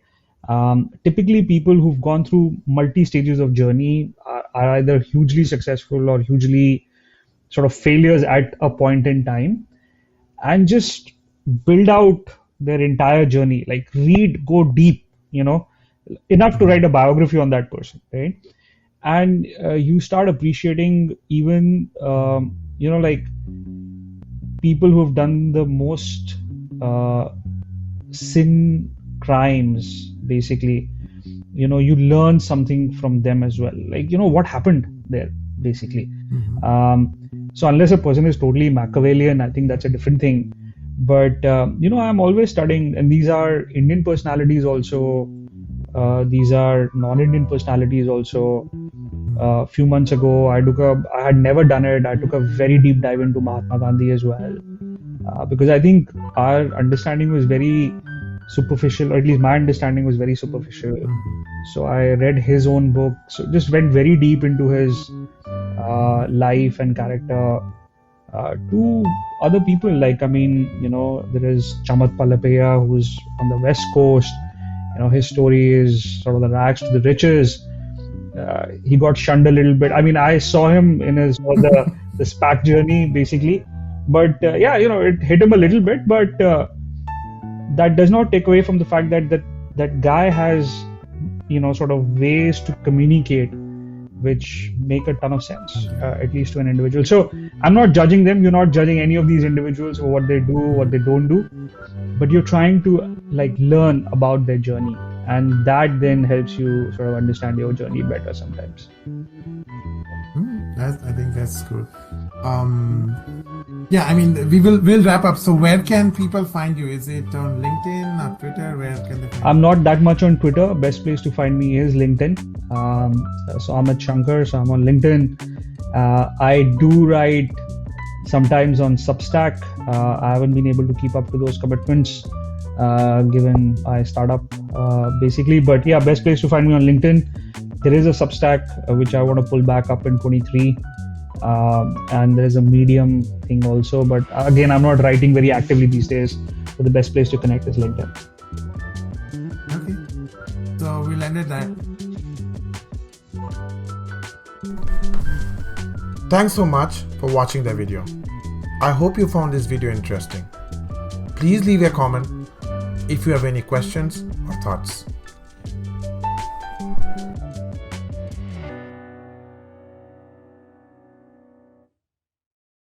[SPEAKER 1] Typically, people who've gone through multi stages of journey. are either hugely successful or hugely sort of failures at a point in time, and just build out their entire journey. Like read, go deep, enough to write a biography on that person, right? And you start appreciating even, like people who have done the most sin crimes, basically. You learn something from them as well. Like, what happened there, basically. So unless a person is totally Machiavellian, I think that's a different thing. But, I'm always studying, and these are Indian personalities also. These are non-Indian personalities also. A few months ago, I had never done it. I took a very deep dive into Mahatma Gandhi as well, because I think our understanding was very superficial, or at least my understanding was very superficial. So I read his own book, so just went very deep into his life and character. To other people, like, there is Chamat Palapaya, who's on the West Coast. His story is sort of the rags to the riches. He got shunned a little bit. I saw him in his the SPAC journey, basically. But it hit him a little bit. But that does not take away from the fact that guy has, sort of ways to communicate which make a ton of sense, at least to an individual. So I'm not judging them. You're not judging any of these individuals for what they do, what they don't do, but you're trying to learn about their journey, and that then helps you sort of understand your journey better sometimes.
[SPEAKER 2] I think that's good. We'll wrap up. So where can people find you? Is it on LinkedIn or Twitter? Where can they find you?
[SPEAKER 1] I'm not that much on Twitter. Best place to find me is LinkedIn. So Amit Shanker. So I'm on LinkedIn. I do write sometimes on Substack. I haven't been able to keep up to those commitments given my startup, basically. But yeah, best place to find me on LinkedIn. There is a Substack which I want to pull back up in 23. And there's a Medium thing also. But again, I'm not writing very actively these days. So the best place to connect is LinkedIn.
[SPEAKER 2] Okay. So we'll end it there. Thanks so much for watching the video. I hope you found this video interesting. Please leave a comment if you have any questions or thoughts.